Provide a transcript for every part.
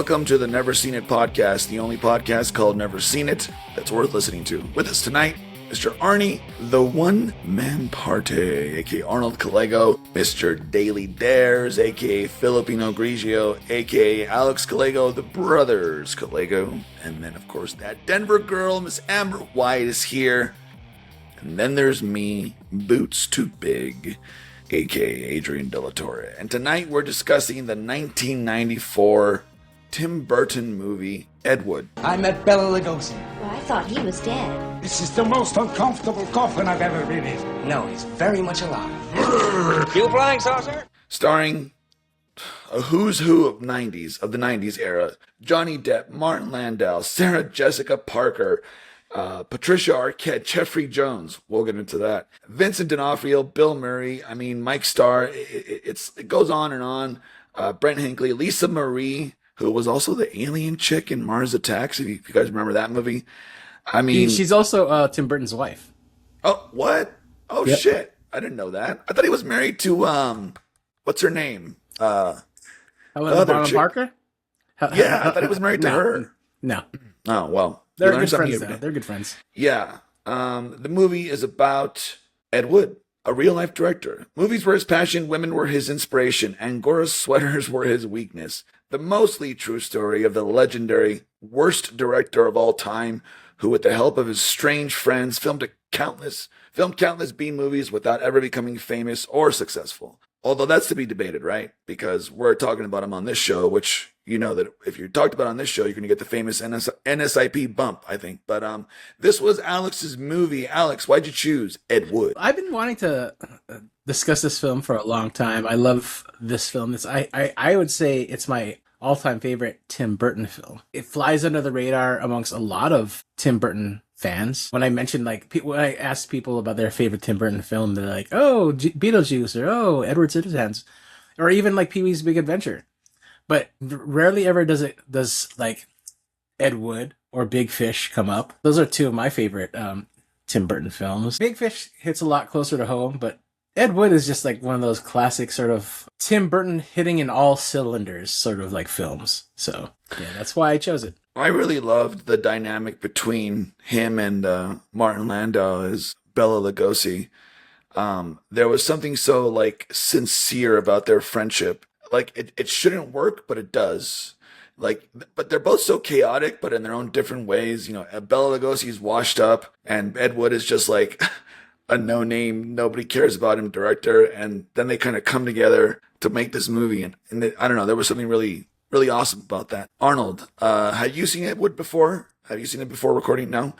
Welcome to the Never Seen It podcast, the only podcast called Never Seen It that's worth listening to. With us tonight, Mr. Arnie, the one-man party, a.k.a. Arnold Callego, Mr. Daily Dares, a.k.a. Filipino Grigio, a.k.a. Alex Callego, the brothers Callego, and then, of course, that Denver girl, Miss Amber White, is here. And then there's me, Boots Too Big, a.k.a. Adrian De La Torre. And tonight we're discussing the 1994 Tim Burton movie, Ed Wood. I met Bela Lugosi. Well, I thought he was dead. This is the most uncomfortable coffin I've ever been in. No, he's very much alive. You flying saucer? Starring a who's who of the 90s era. Johnny Depp, Martin Landau, Sarah Jessica Parker, Patricia Arquette, Jeffrey Jones. We'll get into that. Vincent D'Onofrio, Bill Murray. Mike Starr. It goes on and on. Brent Hinckley, Lisa Marie, who was also the alien chick in Mars Attacks. If you guys remember that movie. She's also Tim Burton's wife. Oh, what? Oh, yep. Shit. I didn't know that. I thought he was married to, what's her name? Helena Parker? Yeah, I thought he was married to her. No. Oh, well. They're good friends, though. They're good friends. Yeah. The movie is about Ed Wood, a real-life director. Movies were his passion, women were his inspiration, Angora sweaters were his weakness. The mostly true story of the legendary worst director of all time, who with the help of his strange friends filmed countless B movies without ever becoming famous or successful. Although that's to be debated, right? Because we're talking about him on this show, which you know that if you're talked about on this show, you're going to get the famous NSIP bump, I think. But this was Alex's movie. Alex, why'd you choose Ed Wood? I've been wanting to discuss this film for a long time. I love this film. I would say it's my all-time favorite Tim Burton film. It flies under the radar amongst a lot of Tim Burton fans. When I mentioned, when I asked people about their favorite Tim Burton film, they're like, oh, Beetlejuice, or oh, Edward Scissorhands, or even like Pee-wee's Big Adventure. But rarely ever does Ed Wood or Big Fish come up. Those are two of my favorite Tim Burton films. Big Fish hits a lot closer to home, but Ed Wood is just like one of those classic sort of Tim Burton hitting in all cylinders sort of like films. So yeah, that's why I chose it. I really loved the dynamic between him and Martin Landau as Bela Lugosi. There was something so sincere about their friendship. It shouldn't work, but it does. But they're both so chaotic, but in their own different ways. You know, Bela Lugosi's washed up, and Ed Wood is just like a no-name, nobody cares about him director. And then they kind of come together to make this movie. And I don't know, there was something really awesome about that. Arnold, had you seen Ed Wood before? Have you seen it before recording? No?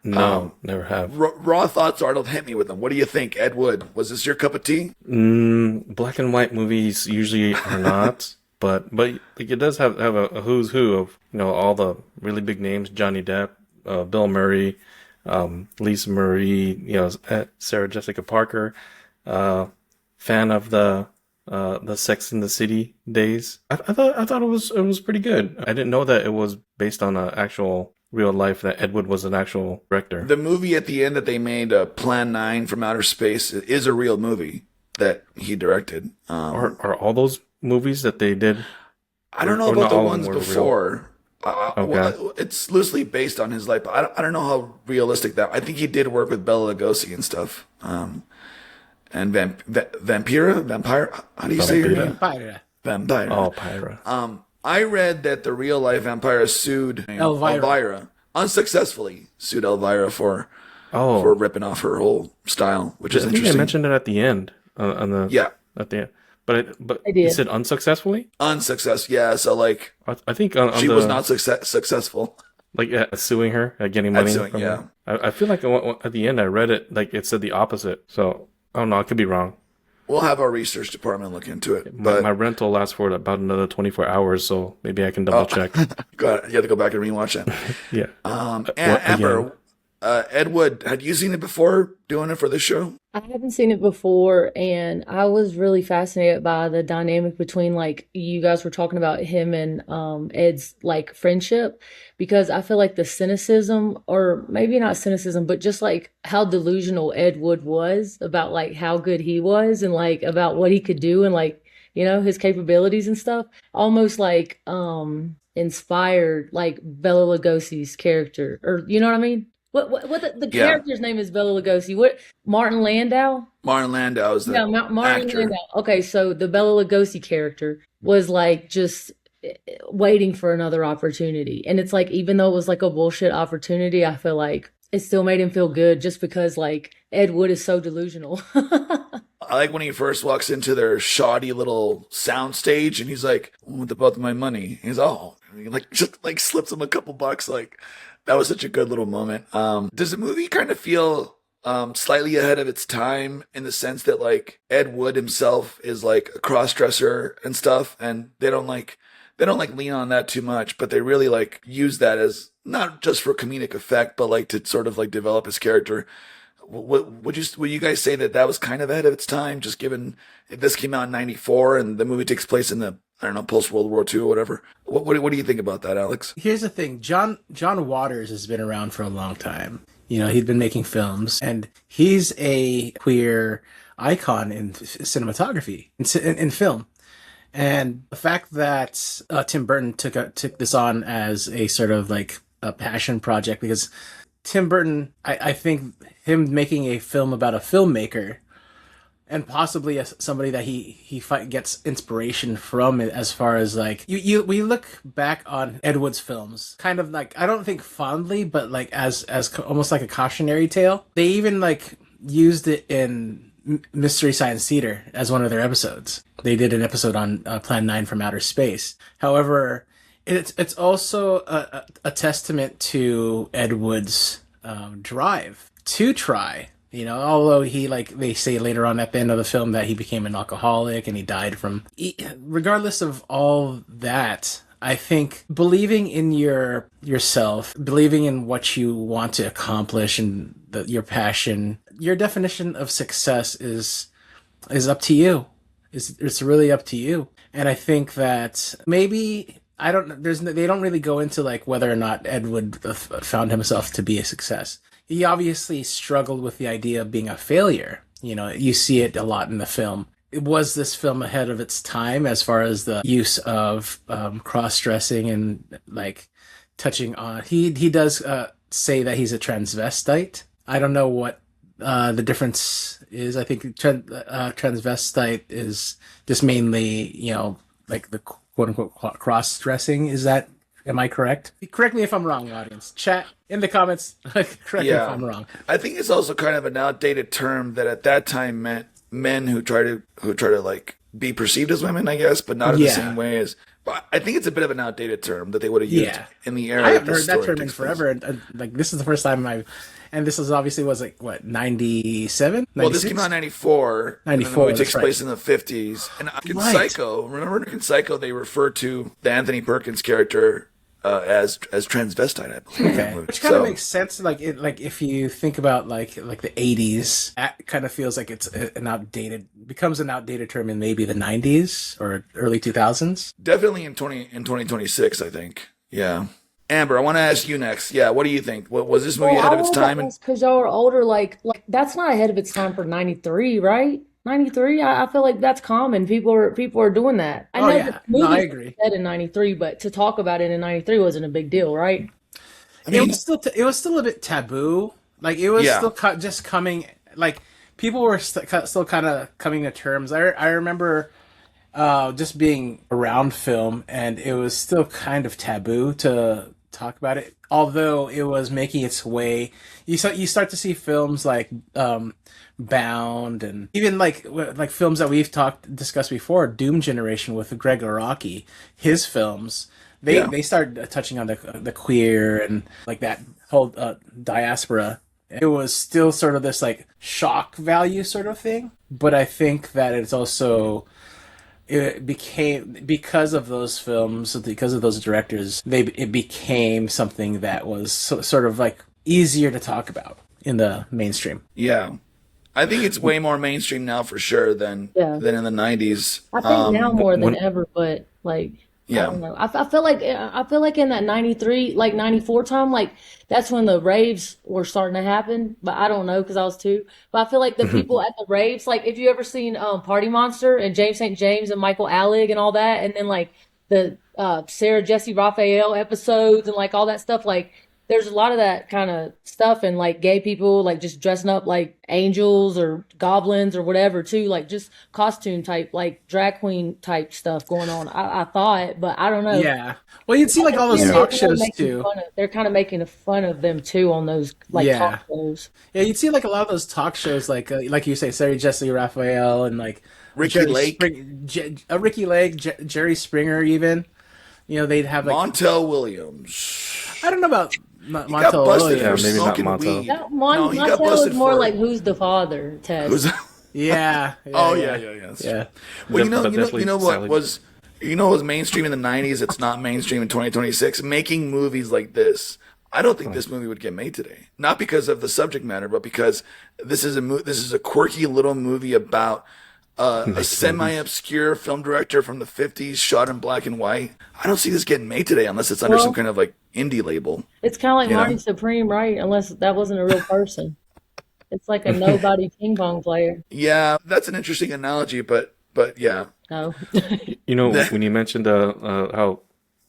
No, never have. Raw thoughts, Arnold. Hit me with them. What do you think, Ed Wood? Was this your cup of tea? Black and white movies usually are not, but it does have a who's who of all the really big names: Johnny Depp, Bill Murray, Lisa Marie, Sarah Jessica Parker. Fan of the Sex and the City days. I thought it was pretty good. I didn't know that it was based on an actual real life, that Ed Wood was an actual director. The movie at the end that they made, Plan 9 from Outer Space, is a real movie that he directed. Are all those movies that they did? I don't know about the ones before. Okay. Well, it's loosely based on his life, but I don't know how realistic that. I think he did work with Bela Lugosi and stuff. And Vampire. How do you say your name? Vampire. Oh, Pyra. I read that the real life vampire sued Elvira unsuccessfully sued Elvira for ripping off her whole style, which is interesting. I mentioned it at the end. At the end. But you said unsuccessfully? Unsuccessful, yeah. So I think she was not successful. Suing her, getting money from her. I feel like at the end I read it it said the opposite. So I don't know. I could be wrong. We'll have our research department look into it. My rental lasts for about another 24 hours, so maybe I can double check. You have to go back and rewatch that. Yeah. Amber, Ed Wood, had you seen it before doing it for this show? I haven't seen it before, and I was really fascinated by the dynamic between, you guys were talking about him and Ed's, friendship, because I feel like the cynicism, or maybe not cynicism, but just, how delusional Ed Wood was about, how good he was and, about what he could do and, his capabilities and stuff. Almost inspired like Bela Lugosi's character, or you know what I mean? What the Yeah. character's name is Bela Lugosi. What, Martin Landau? Martin Landau is the Yeah, Martin actor. Landau. Okay, so the Bela Lugosi character was like just waiting for another opportunity. And it's like, even though it was like a bullshit opportunity, I feel like it still made him feel good just because like Ed Wood is so delusional. I like when he first walks into their shoddy little sound stage and he's like, what about my money? He's and he like just like slips him a couple bucks. Like, that was such a good little moment. Does the movie kind of feel slightly ahead of its time in the sense that like Ed Wood himself is like a cross-dresser and stuff, and they don't like lean on that too much, but they really like use that as not just for comedic effect, but like to sort of like develop his character. Would you guys say that was kind of ahead of its time, just given this came out in '94 and the movie takes place in the, I don't know, post World War II or whatever? What do you think about that, Alex? Here's the thing. John Waters has been around for a long time. You know, he'd been making films, and he's a queer icon in cinematography, in film. And the fact that Tim Burton took this on as a sort of like a passion project, because Tim Burton, I think him making a film about a filmmaker and possibly somebody that he gets inspiration from, as far as like we look back on Ed Wood's films kind of like, I don't think fondly, but like as almost like a cautionary tale. They even like used it in Mystery Science Theater as one of their episodes. They did an episode on Plan 9 from Outer Space. However, it's also a testament to Ed Wood's drive to try. You know, although he, like they say later on at the end of the film that he became an alcoholic and he died from. Regardless of all that, I think believing in yourself, believing in what you want to accomplish and your passion, your definition of success is up to you. It's really up to you. And I think that maybe they don't really go into like whether or not Ed Wood found himself to be a success. He obviously struggled with the idea of being a failure. You know, you see it a lot in the film. Was this film ahead of its time as far as the use of cross-dressing and like touching on? He does say that he's a transvestite. I don't know what the difference is. I think transvestite is just mainly, you know, like the quote-unquote cross-dressing. Am I correct? Correct me if I'm wrong, audience. Chat in the comments. Correct me if I'm wrong. I think it's also kind of an outdated term that at that time meant men who try to like be perceived as women, I guess, but not in the same way as. But I think it's a bit of an outdated term that they would have used in the era. I haven't heard that term in forever. And, like, this is the first time and this was obviously was like what, 97? Well, this came out in 94. 94. It takes place in the 50s. And in Psycho, remember in Psycho they refer to the Anthony Perkins character as transvestite, I believe. Okay, which kind of makes sense. Like if you think about like the 80s, that kind of feels like it's becomes an outdated term in maybe the 90s or early 2000s. Definitely in 2026, I think. Yeah. Amber, I want to ask you next. Yeah, what do you think? Was this movie ahead of its time? Because y'all are older, like that's not ahead of its time for 93, right? 93, I feel like that's common. People are doing that. I know the movie I agree. said in 93, but to talk about it in 93 wasn't a big deal, right? I mean, it was still a bit taboo. Like it was still just coming. Like people were still kind of coming to terms. I remember just being around film, and it was still kind of taboo to talk about it. Although it was making its way, you start to see films like Bound, and even like films that we've discussed before, Doom Generation with Greg Araki, his films. They started touching on the queer and like that whole diaspora. It was still sort of this like shock value sort of thing, but I think that it's also. It became, because of those films, because of those directors, it became something that was sort of like easier to talk about in the mainstream. Yeah. I think it's way more mainstream now for sure than in the 90s. I think now more than ever, but like, I don't know. I feel like in that 93, like 94 time, like that's when the raves were starting to happen. But I don't know because I was two. But I feel like the people at the raves, like if you ever seen Party Monster and James St. James and Michael Alec and all that, and then like the Sarah Jesse Raphael episodes and like all that stuff. Like there's a lot of that kind of stuff, and like gay people like just dressing up like angels or goblins or whatever too, like just costume type, like drag queen type stuff going on. I thought, but I don't know. Yeah. Well, you'd see like all those talk shows too. They're kind of making fun of them too on those like talk shows. Yeah, you'd see like a lot of those talk shows, like you say, Sarah Jesse Raphael and like Ricky Lake, Ricky Lake, Jerry Springer, even. You know, they'd have like Montel Williams. I don't know about He got Montel busted Williams. for maybe not smoking Montel. weed. No, he got Montel busted is more for like Who's the Father, Ted. Yeah. Oh yeah. Yeah. Well, Definitely you know what Sally. was mainstream in the '90s. It's not mainstream in 2026. Making movies like this, I don't think this movie would get made today. Not because of the subject matter, but because this is a quirky little movie about a semi-obscure film director from the 50s, shot in black and white. I don't see this getting made today unless it's under some kind of like indie label. It's kind of like Marty Supreme, right? Unless that wasn't a real person. It's like a nobody ping pong player. Yeah, that's an interesting analogy, but yeah. No. You know, when you mentioned how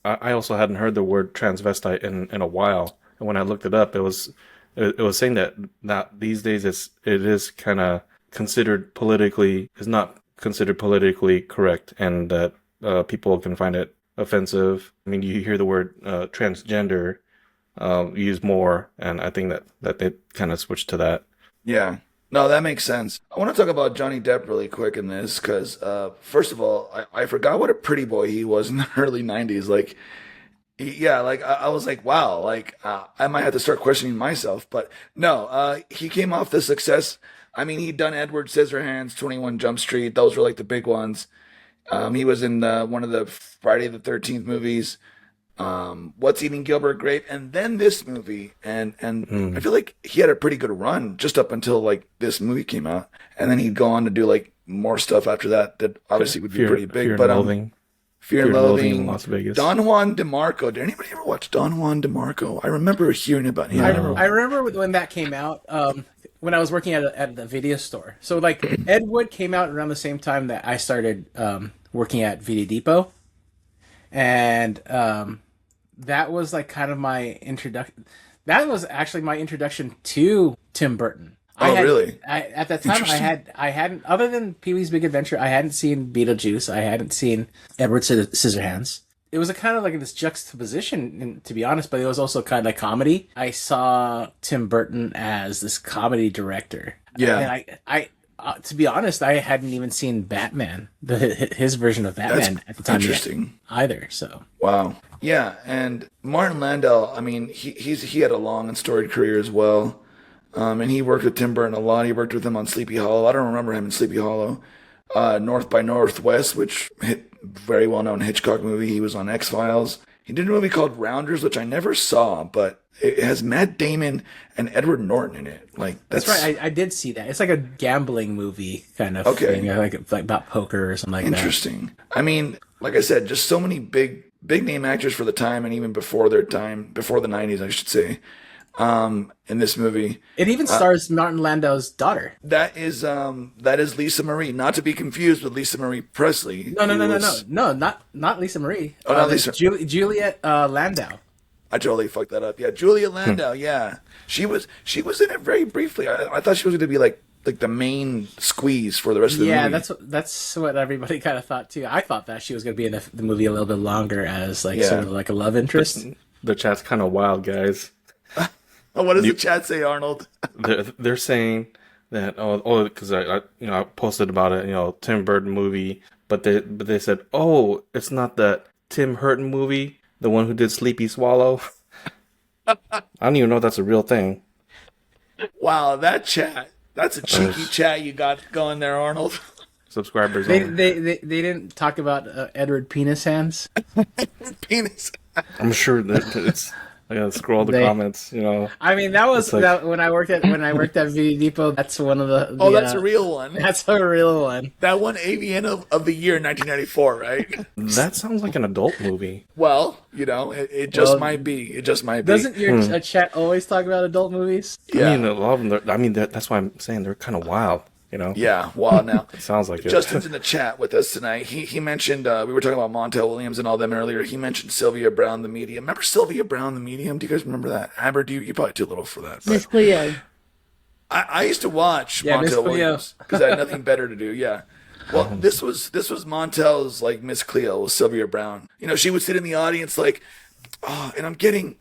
I also hadn't heard the word transvestite in a while, and when I looked it up, it was saying that these days it is kind of not considered politically correct, and that people can find it offensive. I mean, you hear the word transgender used more, and I think that they kind of switched to that. Yeah. No, that makes sense. I want to talk about Johnny Depp really quick in this because, first of all, I forgot what a pretty boy he was in the early 90s. Like, I was like, wow, like, I might have to start questioning myself. But no, he came off the success. I mean, he'd done Edward Scissorhands, 21 Jump Street. Those were like the big ones. He was in one of the Friday the 13th movies. What's Eating Gilbert Grape, and then this movie, and I feel like he had a pretty good run just up until like this movie came out, and then he'd go on to do like more stuff after that obviously would be pretty big. Fear and Loathing in Las Vegas. Don Juan DeMarco. Did anybody ever watch Don Juan DeMarco? I remember hearing about him. I remember when that came out. When I was working at the video store. So like Ed Wood came out around the same time that I started working at Video Depot, and that was like kind of my introduction. That was actually my introduction to Tim Burton. Really? At that time, I hadn't, other than Pee-wee's Big Adventure, I hadn't seen Beetlejuice. I hadn't seen Edward Scissorhands. It was a kind of like this juxtaposition, to be honest, but it was also kind of like comedy. I saw Tim Burton as this comedy director. Yeah. And I to be honest, I hadn't even seen Batman, his version of Batman at the time either. So wow, yeah. And Martin Landau, I mean, he had a long and storied career as well, and he worked with Tim Burton a lot. He worked with him on Sleepy Hollow. I don't remember him in Sleepy Hollow. North by Northwest, which very well known Hitchcock movie. He was on X-Files. He did a movie called Rounders, which I never saw, but it has Matt Damon and Edward Norton in it. Like that's right. I did see that. It's like a gambling movie kind of thing, like about poker or something like that. Interesting. I mean, like I said, just so many big name actors for the time, and even before their time, before the 90s, I should say. In this movie, it even stars Martin Landau's daughter. That is Lisa Marie, not to be confused with Lisa Marie Presley. No, not Lisa Marie. Oh, not Lisa. Juliet Landau. I totally fucked that up. Yeah, Julia Landau. Yeah, she was in it very briefly. I thought she was going to be like the main squeeze for the rest of the movie. Yeah, that's what everybody kind of thought too. I thought that she was going to be in the movie a little bit longer as sort of like a love interest. The chat's kind of wild, guys. What does the chat say, Arnold? They're saying that because I posted about it, Tim Burton movie, but they said, it's not that Tim Burton movie, the one who did Sleepy Swallow. I don't even know if that's a real thing. Wow, that's a cheeky chat you got going there, Arnold. Subscribers. They didn't talk about Edward Penis Hands. Penis. I'm sure that it's. I gotta scroll the comments, I mean, that was when I worked at Video Depot. That's one of the. That's a real one. That's a real one. That won AVN of the year in 1994, right? That sounds like an adult movie. Well, it just might be. It just might be. Doesn't your chat always talk about adult movies? Yeah. I mean, a lot of them. That's why I'm saying they're kind of wild. You know? Yeah, wow. Now, It sounds like it. Justin's in the chat with us tonight. He mentioned, we were talking about Montel Williams and all them earlier. He mentioned Sylvia Brown, the medium. Remember Sylvia Brown, the medium? Do you guys remember that? Amber, you're probably too little for that. Miss Cleo. I used to watch Miss Montel Cleo. Williams because I had nothing better to do. Yeah. Well, this was Montel's like Miss Cleo, was Sylvia Brown. You know, she would sit in the audience like, oh, and I'm getting,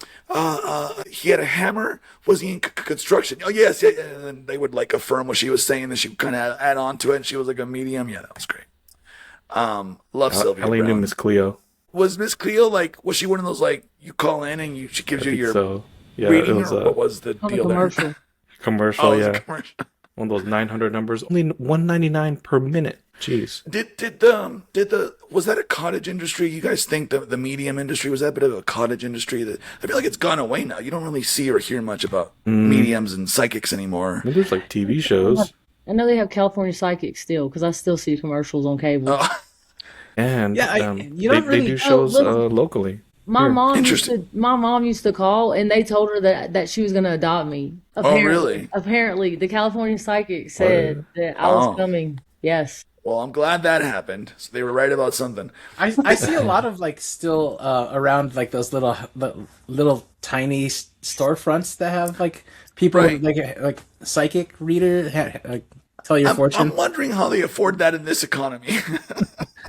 he had a hammer. Was he in construction? Oh, yes. Yeah. And then they would like affirm what she was saying, and she would kind of add on to it, and she was like a medium. Yeah, that was great. Love Sylvia I only knew Brown. Miss Cleo. Was Miss Cleo like, was she one of those like, you call in and she gives you your So, yeah, reading, it was or a what was the On the deal there? commercial. commercial, Oh, it was a yeah. commercial. One of those 900 numbers. Only $1.99 per minute. Jeez. Was that a cottage industry? You guys think the medium industry, was that a bit of a cottage industry? That I feel like it's gone away now. You don't really see or hear much about mediums and psychics anymore. I mean, there's like TV shows. I know they have California Psychics still because I still see commercials on cable. Oh, And Yeah, you don't they really- do shows look- locally. My mom Interesting. my mom used to call and they told her that she was going to adopt me. really? Apparently, the California Psychic said that I was coming. Yes. well, I'm glad that happened. So they were right about something. I see a lot of like still around like those little tiny storefronts that have like people Right. like psychic reader like tell your fortune. I'm wondering how they afford that in this economy.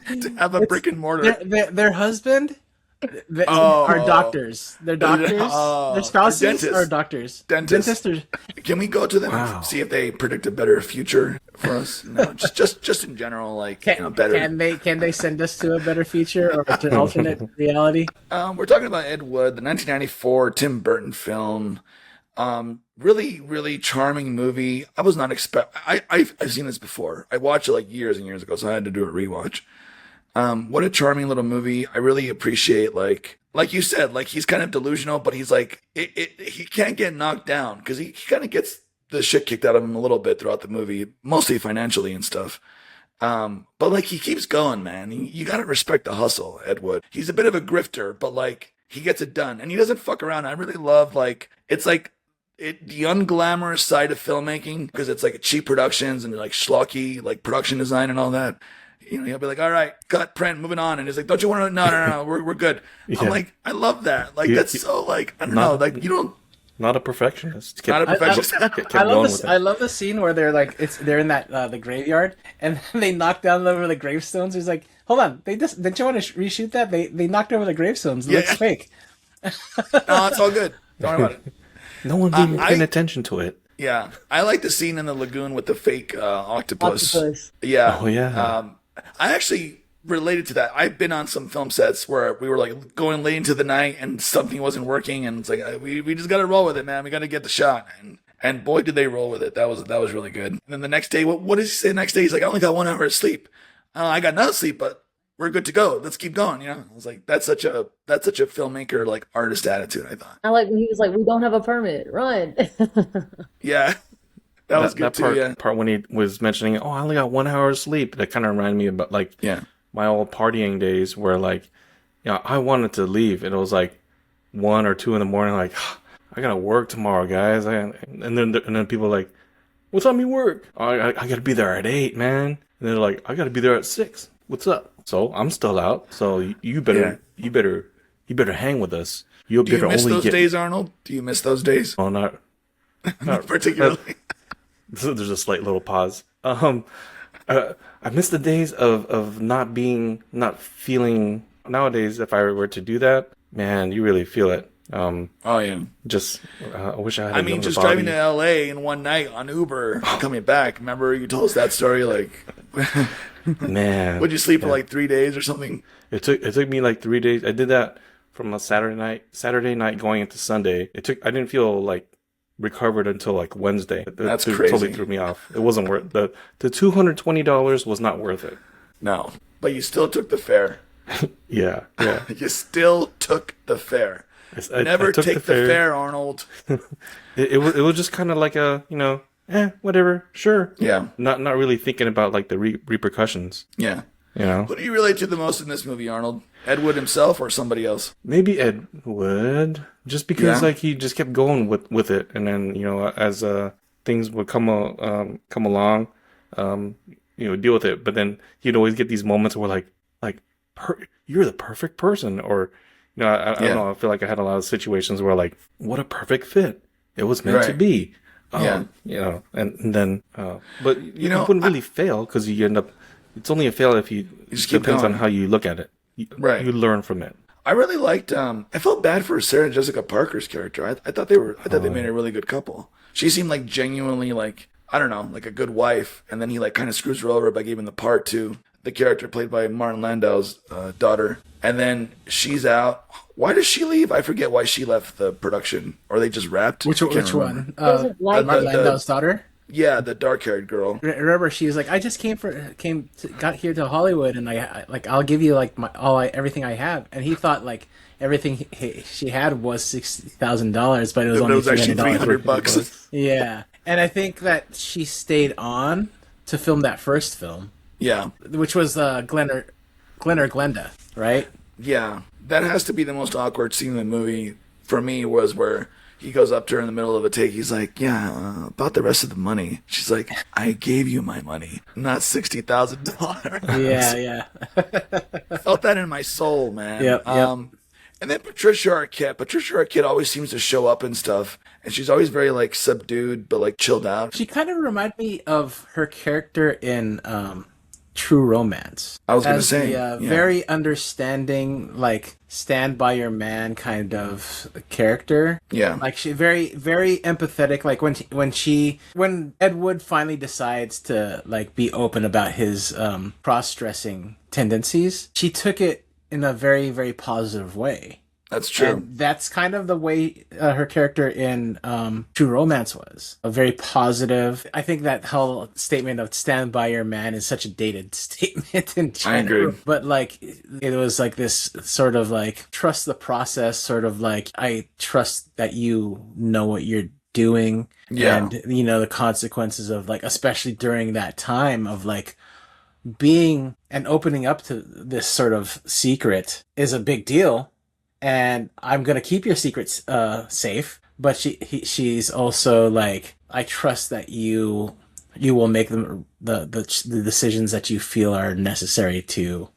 To have a brick and mortar. Their husband Oh. are doctors. They're doctors. Oh. Their spouses Dentists. are doctors. Dentists. Dentists Can we go to them Wow. and see if they predict a better future for us? No, just in general, like better. Can they send us to a better future or to an alternate reality? We're talking about Ed Wood, the 1994 Tim Burton film. Really, really charming movie. I was not I've seen this before. I watched it like years and years ago, so I had to do a rewatch. What a charming little movie. I really appreciate, like you said, like he's kind of delusional, but he's like, he can't get knocked down because he kind of gets the shit kicked out of him a little bit throughout the movie, mostly financially and stuff. But like he keeps going, man. You gotta respect the hustle, Ed Wood. He's a bit of a grifter, but like he gets it done and he doesn't fuck around. I really love it's like the unglamorous side of filmmaking because it's like cheap productions and like schlocky like production design and all that. You know, he'll be like, all right, cut, print, moving on. And he's like, don't you want to? No, we're good. Yeah. I'm like, I love that. Like, that's so like, I don't know. Like, you don't, Not a perfectionist. not a perfectionist. I love the scene where they're like they're in that the graveyard and they knock down over the gravestones. He's like, hold on, didn't you want to reshoot that? They knocked over the gravestones. It looks fake. No, it's all good. Don't worry about it. No one even paying attention to it. Yeah. I like the scene in the lagoon with the fake octopus. Octopus. Yeah. Oh, yeah. I actually related to that. I've been on some film sets where we were like going late into the night and something wasn't working, and it's like we just got to roll with it, man. We got to get the shot, and boy did they roll with it. That was really good. And then the next day, what does he say? The next day, he's like, I only got 1 hour of sleep. I got no sleep, but we're good to go. Let's keep going. You know, I was like, that's such a filmmaker like artist attitude. I thought. I like when he was like, we don't have a permit. Run. Yeah. That was good part, too, yeah. part when he was mentioning, oh, I only got 1 hour of sleep. That kind of reminded me about like my old partying days where like, I wanted to leave. And it was like 1 or 2 in the morning. Like, I gotta work tomorrow, guys. And then people are like, what time you work? Oh, I gotta be there at 8, man. And they're like, I gotta be there at 6. What's up? So I'm still out. So you better hang with us. Do you miss those days, Arnold? Do you miss those days? Oh, not particularly. There's a slight little pause. I miss the days of not feeling. Nowadays, if I were to do that, man, you really feel it. Oh yeah. Just I wish I had. I mean, just driving to LA in one night on Uber, coming back. Remember you told us that story? Like, man, would you sleep for like 3 days or something? It took me like 3 days. I did that from a Saturday night going into Sunday. I didn't feel like recovered until like Wednesday. That's Totally crazy. threw me off. It wasn't worth the $220 was not worth it. No, but you still took the fare. Yeah. You still took the fare. I Never took take the fare, Arnold. It was just kind of like a whatever, sure. Yeah. Not really thinking about like the repercussions. Yeah. You know. Who do you relate to the most in this movie, Arnold? Ed Wood himself or somebody else? Maybe Ed Wood, just because like he just kept going with it, and then as things would come along, deal with it. But then you'd always get these moments where you're the perfect person, or I don't know. I feel like I had a lot of situations where like, what a perfect fit. It was meant to be. And then, but you wouldn't really fail because you end up. It's only a fail if you just depends on how you look at it. You learn from it. I really liked. I felt bad for Sarah Jessica Parker's character. I thought they made a really good couple. She seemed like genuinely like, I don't know, like a good wife. And then he like kind of screws her over by giving the part to the character played by Martin Landau's daughter. And then she's out. Why does she leave? I forget why she left the production. Or they just wrapped. Which one? Martin Landau's daughter? Yeah, the dark-haired girl. Remember, she was like, "I just got here to Hollywood, and I'll give you like everything I have." And he thought like everything she had was $60,000, but it was only $300. Yeah, and I think that she stayed on to film that first film. Yeah, which was Glenn or Glenda, right? Yeah, that has to be the most awkward scene in the movie for me. Was where he goes up to her in the middle of a take. He's like, "Yeah, about the rest of the money." She's like, "I gave you my money, not $60,000." Yeah. I felt that in my soul, man. Yep. And then Patricia Arquette always seems to show up and stuff, and she's always very like subdued but like chilled out. She kind of reminded me of her character in True Romance. I was going to say, very understanding, like stand by your man kind of character. Yeah, like she very very empathetic. Like when Ed Wood finally decides to like be open about his cross-dressing tendencies, she took it in a very very positive way. That's true. And that's kind of the way her character in True Romance was. A very positive. I think that whole statement of stand by your man is such a dated statement in general. I agree. But like, it was like this sort of like, trust the process, sort of like, I trust that you know what you're doing. Yeah. And, the consequences of like, especially during that time of like, being and opening up to this sort of secret is a big deal. And I'm gonna keep your secrets safe, but she's also like, I trust that you will make the decisions that you feel are necessary to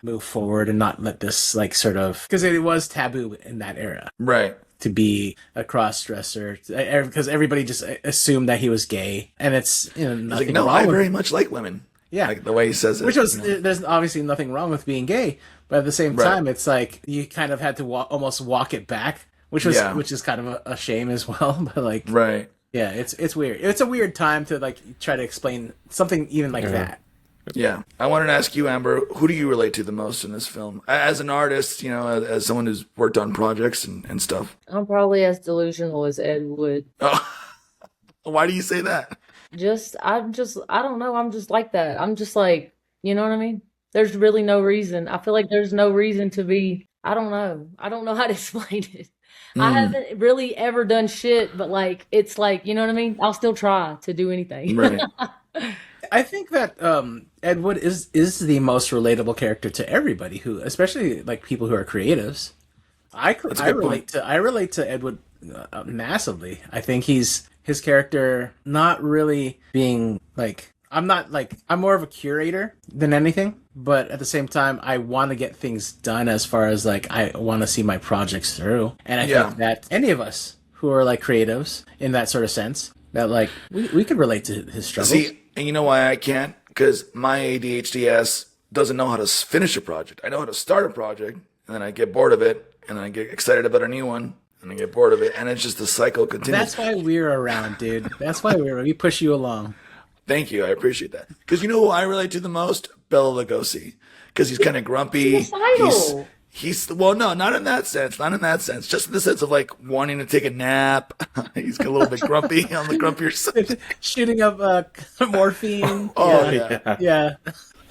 move forward and not let this like sort of, because it was taboo in that era, right, to be a cross-dresser, because everybody just assumed that he was gay, and it's nothing like, no, wrong I with very much like women. Yeah, like the way he says it. Which was there's obviously nothing wrong with being gay, but at the same time, it's like you kind of had to almost walk it back, which is kind of a shame as well. But like, right, yeah, it's weird. It's a weird time to like try to explain something even like that. Yeah, I wanted to ask you, Amber, who do you relate to the most in this film? As an artist, as someone who's worked on projects and stuff. I'm probably as delusional as Ed Wood. Oh, why do you say that? I don't know. I'm just like that. I'm just like, you know what I mean? There's really no reason. I feel like there's no reason to be, I don't know. I don't know how to explain it. I haven't really ever done shit, but like, it's like, you know what I mean? I'll still try to do anything. Right. I think that Ed Wood is the most relatable character to everybody who, especially like people who are creatives. I relate to Ed Wood massively. I think his character not really being like, I'm more of a curator than anything, but at the same time, I want to get things done as far as like, I want to see my projects through. And I think that any of us who are like creatives in that sort of sense, that like, we could relate to his struggles. See, and you know why I can't? Because my ADHD doesn't know how to finish a project. I know how to start a project, and then I get bored of it, and then I get excited about a new one, and I get bored of it, and it's just the cycle continues. That's why we're around, dude. That's why we push you along. Thank you. I appreciate that. Because you know who I relate to the most? Bela Lugosi. Because he's kind of grumpy. He's well, no, not in that sense. Not in that sense. Just in the sense of like wanting to take a nap. He's a little bit grumpy on the grumpier side. Shooting up morphine. Oh, yeah.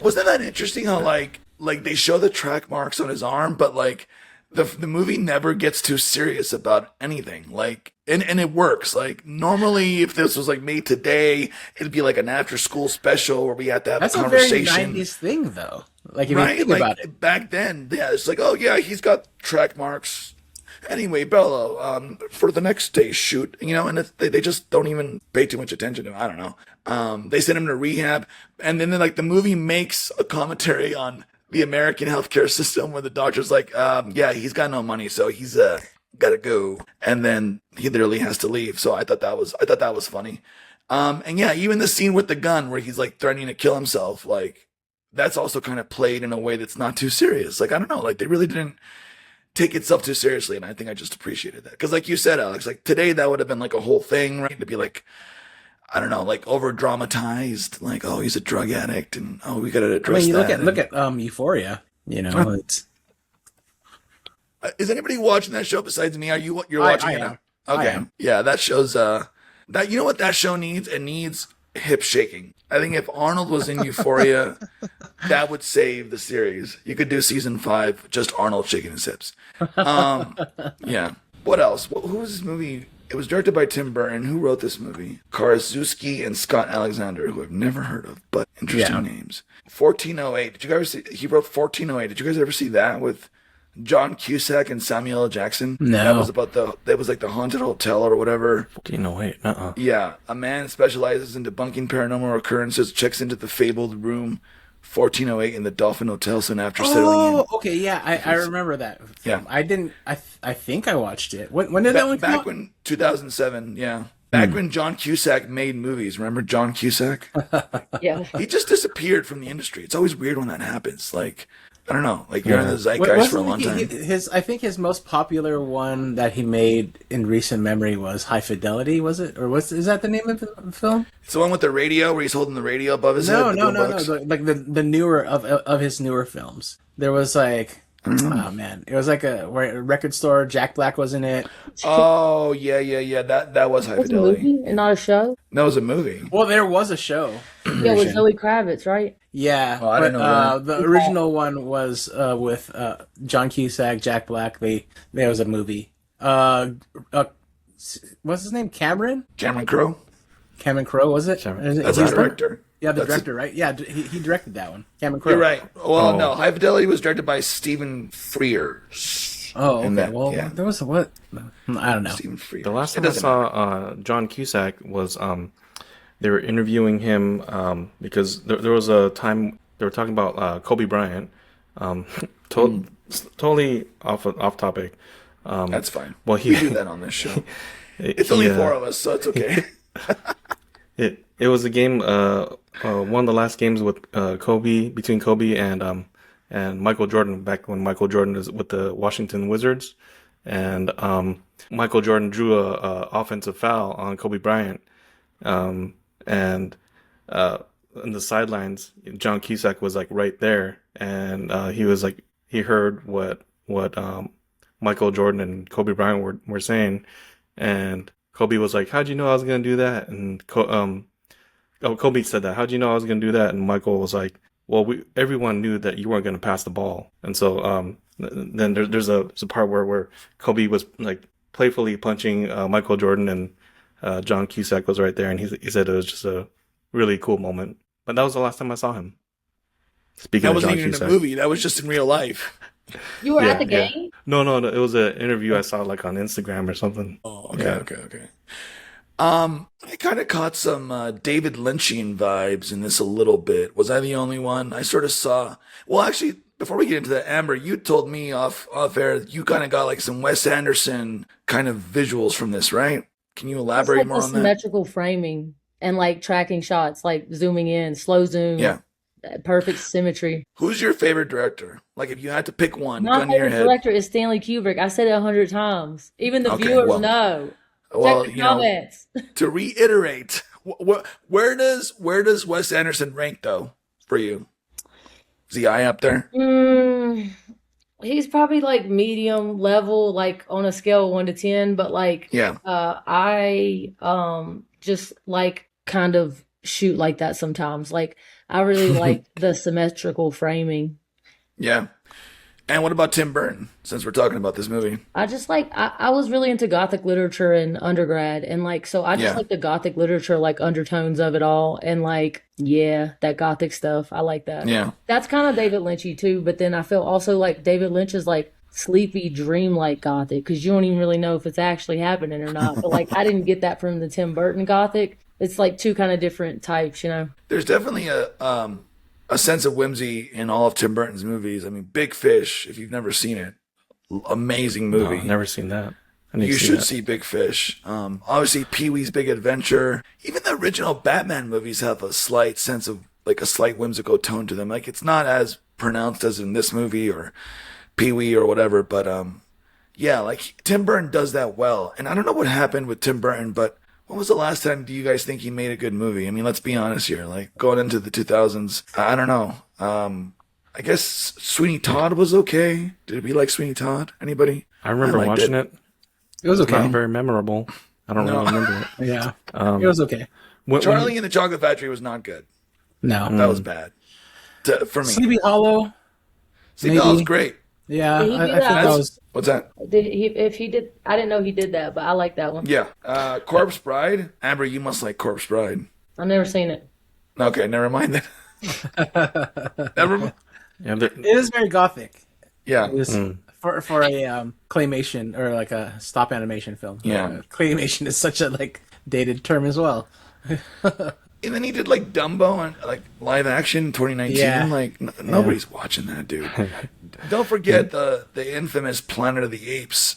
Wasn't that interesting how like they show the track marks on his arm, but like the movie never gets too serious about anything. Like, and it works. Like, normally if this was like made today, it'd be like an after school special where we had to have a conversation. That's a very 90s thing though. Like, if you think about it. Back then, yeah, it's like, oh yeah, he's got track marks. Anyway, Bello, for the next day's shoot, and they just don't even pay too much attention to him. I don't know. They send him to rehab, and then like the movie makes a commentary on the American healthcare system, where the doctor's like, yeah, he's got no money, so he's gotta go, and then he literally has to leave. So I thought that was funny. And yeah, even the scene with the gun where he's like threatening to kill himself, like that's also kind of played in a way that's not too serious. Like I don't know, like they really didn't take itself too seriously, and I think I just appreciated that. Because like you said, Alex, like today that would have been like a whole thing, right? To be like, I don't know, like over dramatized, like, oh, he's a drug addict, and oh, we gotta address that. Look at Euphoria. It's is anybody watching that show besides me? You're watching it now? Okay, I am. Yeah, that shows that you know what that show needs? It needs hip shaking. I think if Arnold was in Euphoria, that would save the series. You could do season 5 just Arnold shaking his hips. Yeah. What else? Who was this movie? It was directed by Tim Burton. Who wrote this movie? Karaszewski and Scott Alexander, who I've never heard of, but interesting names. 1408. Did you guys see? He wrote 1408. Did you guys ever see that with John Cusack and Samuel L. Jackson? No. That was about that was like the haunted hotel or whatever. 1408. Yeah. A man specializes in debunking paranormal occurrences, checks into the fabled room 1408 in the Dolphin Hotel soon after settling in. Oh, okay, yeah, I remember that film. Yeah. I think I watched it. When did that one come out? Back when 2007, yeah. Back when John Cusack made movies. Remember John Cusack? Yeah. He just disappeared from the industry. It's always weird when that happens. Like, I don't know. Like, you're in the zeitgeist for a long time. I think his most popular one that he made in recent memory was High Fidelity, was it? Or is that the name of the film? It's the one with the radio where he's holding the radio above his head. No. Like the newer of his newer films. There was like, oh man, it was like a record store. Jack Black was in it. Oh yeah. That was High It's a Fidelity. movie and not a show. That was a movie. Well, there was a show. Yeah, with Zoe Kravitz, right? Yeah, Oh, I didn't know that. The original one was with John Cusack, Jack Black. There was a movie. What's his name? Cameron Crowe. Cameron Crowe, was it? That's the director. Yeah, the director, right? Yeah, he directed that one. Cameron Crowe. You're right. Well, no, High Fidelity was directed by Stephen Frears. Oh, okay. Yeah. There was what? I don't know. Stephen Frears. The last time I saw John Cusack was they were interviewing him because there was a time they were talking about Kobe Bryant. Totally off topic. That's fine. Well, we do that on this show. It's only 4 of us, so it's okay. It was a game, one of the last games with between Kobe and Michael Jordan, back when Michael Jordan was with the Washington Wizards, and Michael Jordan drew a offensive foul on Kobe Bryant, and in the sidelines, John Cusack was like right there, and he was like, he heard what Michael Jordan and Kobe Bryant were saying, and Kobe was like, "How'd you know I was gonna do that?" And Kobe said that, "How'd you know I was gonna do that?" And Michael was like, "Well, everyone knew that you weren't gonna pass the ball." And so then there's a part where Kobe was like playfully punching Michael Jordan, and John Cusack was right there, and he said it was just a really cool moment. But that was the last time I saw him. Speaking That of John wasn't even Cusack. in a movie. That was just in real life. You were at the Yeah. game? No, it was an interview I saw like on Instagram or something. Oh, okay, Yeah. okay. I kind of caught some David Lynchian vibes in this a little bit. Was I the only one? I sort of saw. Well, actually, before we get into that, Amber, you told me off air that you kind of got like some Wes Anderson kind of visuals from this, right? Can you elaborate It's like more the on that? symmetrical framing and like tracking shots, like zooming in, slow zoom. Yeah. Perfect symmetry. Who's your favorite director? Like, if you had to pick one, My gun to your favorite head. director is Stanley Kubrick. I said it 100 times. Even the Okay, viewers well- know. Well, Check the comments. to reiterate, where does Wes Anderson rank though for you? Is he high up there? He's probably like medium level, like on a scale of 1 to 10, but like Yeah. I just like kind of shoot like that sometimes. Like I really like the symmetrical framing. Yeah. And what about Tim Burton? Since we're talking about this movie, I just like I was really into Gothic literature in undergrad, and like so I just Yeah. like the Gothic literature, like undertones of it all, and like that Gothic stuff. I like that. yeah, That's kind of David Lynchy too, but then I feel also like David Lynch is like sleepy, dreamlike Gothic because you don't even really know if it's actually happening or not. But like, I didn't get that from the Tim Burton Gothic. It's like two kind of different types, you know. There's definitely a sense of whimsy in all of Tim Burton's movies. I mean, Big Fish, if you've never seen it, amazing movie. No, never seen that. You should see Big Fish. Obviously, Pee-wee's Big Adventure. Even the original Batman movies have a slight sense of, like, a slight whimsical tone to them. Like, it's not as pronounced as in this movie or Pee-wee or whatever, but yeah, like, Tim Burton does that well. And I don't know what happened with Tim Burton, but when was the last time do you guys think he made a good movie? I mean, let's be honest here. Like, going into the 2000s, I don't know. I guess Sweeney Todd was okay. Did we like Sweeney Todd? Anybody? I remember watching it. It was okay. Not very memorable. I don't really remember it. Yeah, it was okay. Charlie and the Chocolate Factory was not good. No, that was bad for me. Sleepy Hollow. Sleepy Hollow's great. Yeah, Did he do I think that? that was. What's that? If he did, I didn't know he did that, but I like that one. Yeah. Corpse Bride. Amber, you must like Corpse Bride. I've never seen it. Okay, never mind that. Never mind. Yeah, It is very gothic. Yeah. It is for a claymation or like a stop animation film. Yeah. Claymation is such a like dated term as well. And then he did like Dumbo and like live action 2019. Yeah. Like nobody's watching that, dude. Don't forget the infamous Planet of the Apes